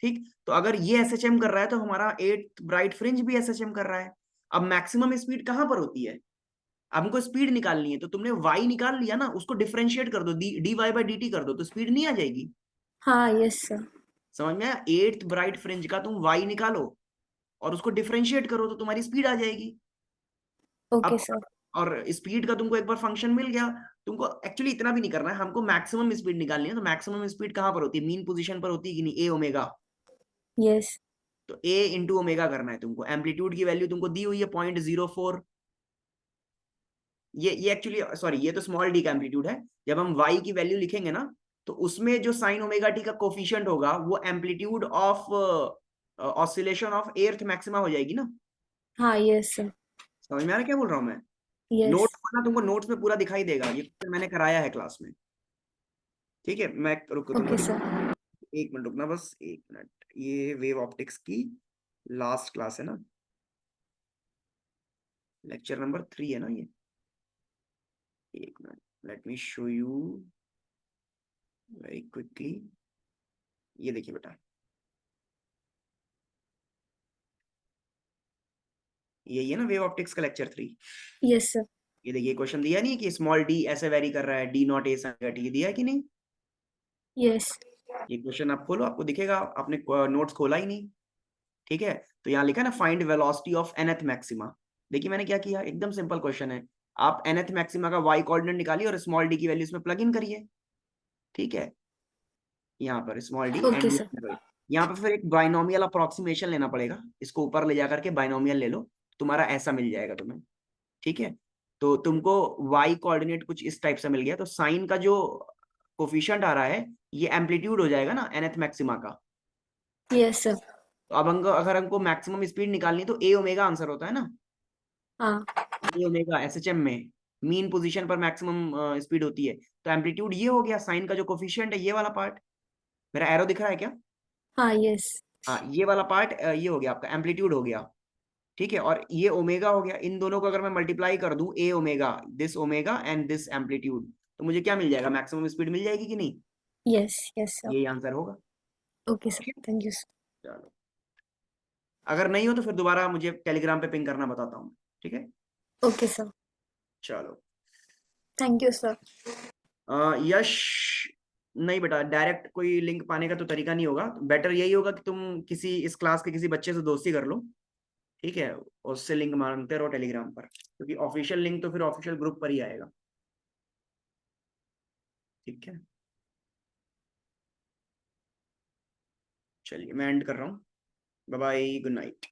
ठीक, तो अगर ये एसएचएम कर रहा है तो हमारा 8 ब्राइट फ्रिंज भी एसएचएम कर रहा है। अब मैक्सिमम स्पीड कहां पर होती है? अब हमको स्पीड निकालनी है, तो तुमने y निकाल लिया ना, उसको डिफरेंशिएट कर दो, D Y by D T कर दो, तो स्पीड नहीं आ जाएगी? हाँ यस सर। समझ में आया? 8th ब्राइट फ्रिंज का तुम y निकालो और उसको डिफरेंशिएट करो तो तुम्हारी स्पीड आ जाएगी। ओके अब सर। और स्पीड का तुमको एक बार फंक्शन मिल गया, तुमको एक्चुअली इतना भी नहीं करना है, हमको मैक्सिमम स्पीड निकालनी है। तो मैक्सिमम स्पीड कहां पर होती है? मीन पोजीशन पर होती है कि नहीं? ए ओमेगा। यस। तो ए इंटू ओमेगा करना है तुमको। एम्पलीट्यूड की वैल्यू तुमको दी हुई है 0.04। ये एक्चुअली सॉरी, ये तो स्मॉल डी का एम्पलीट्यूड है। जब हम y की वैल्यू लिखेंगे ना, तो उसमें जो साइन ओमेगा टी का कोफिशिएंट होगा वो amplitude of oscillation of earth maxima हो जाएगी ना। हाँ यस सर। समझ में आ रहा है क्या बोल रहा हूँ मैं? यस। नोट्स पढ़ना, तुमको नोट्स में पूरा दिखाई देगा, ये तो मैंने कराया है क्लास में। ठीक है, मैं रुको तुमको ओके सर। एक मिनट रुकना, बस एक मिनट। ये वेव ऑप्टिक्स की लास्ट क्लास है ना, लेक्चर नंबर 3 है ना ये। एक minute, let me show you very quickly. ये देखिए बेटा, यही है ना वेव ऑप्टिक्स का लेक्चर 3। Yes sir. ये देखिए क्वेश्चन दिया नहीं कि स्मॉल डी ऐसे वेरी कर रहा है, D naught A sine T, दिया है कि नहीं? यस। ये क्वेश्चन आप खोलो, आपको दिखेगा, आपने नोट्स खोला ही नहीं। ठीक है, तो यहाँ लिखा है ना, find velocity of nth maxima. देखिए मैंने क्या किया, एकदम सिंपल क्वेश्चन है। आप nth मैक्सिमा का y कोऑर्डिनेट निकालिए और स्मॉल डी की वैल्यू इसमें प्लग इन करिए। ठीक है, यहाँ पर small D okay and sir. यहाँ पर फिर एक बाइनोमियल अप्रोक्सीमेशन लेना पड़ेगा, इसको ऊपर ले जाकर के बाइनोमियल ले लो, तुम्हारा ऐसा मिल जाएगा तुम्हें। ठीक है, तो तुमको y कोऑर्डिनेट कुछ इस टाइप से मिल गया, तो साइन का जो कोफिशिएंट आ रहा है ये एम्पलीट्यूड हो जाएगा ना nth मैक्सिमा का। Yes sir. तो अब अगर हमको मैक्सिमम स्पीड निकालनी है तो ए ओमेगा आंसर होता है ना। हाँ। ए ओमेगा एसएचएम में मीन पोजीशन पर मैक्सिमम स्पीड होती है, तो एम्पलीट्यूड ये हो गया, साइन का जो कोफिशिएंट है ये वाला पार्ट। मेरा एरो दिख रहा है क्या? हाँ यस। हाँ, ये वाला पार्ट ये हो गया आपका एम्पलीट्यूड हो गया। ठीक है, और ये ओमेगा हो गया। इन दोनों को अगर मैं मल्टीप्लाई कर दूं, ए ओमेगा एंड दिस एम्पलीट्यूड, तो मुझे क्या मिल जाएगा? मैक्सिमम स्पीड मिल जाएगी कि नहीं? Yes yes sir. यही आंसर होगा। Okay sir, thank you sir. चलो, अगर नहीं हो तो फिर दोबारा मुझे टेलीग्राम पे पिंग करना, बताता हूँ। ठीक है, ओके सर, चलो। Thank you sir. यश, नहीं बेटा, डायरेक्ट कोई लिंक पाने का तो तरीका नहीं होगा। बेटर यही होगा कि तुम किसी इस क्लास के किसी बच्चे से दोस्ती कर लो। ठीक है, उससे लिंक मांगते रहो टेलीग्राम पर, क्योंकि ऑफिशियल लिंक तो फिर ऑफिशियल ग्रुप पर ही आएगा। ठीक है, चलिए मैं एंड कर रहा हूँ। Bye bye, good night.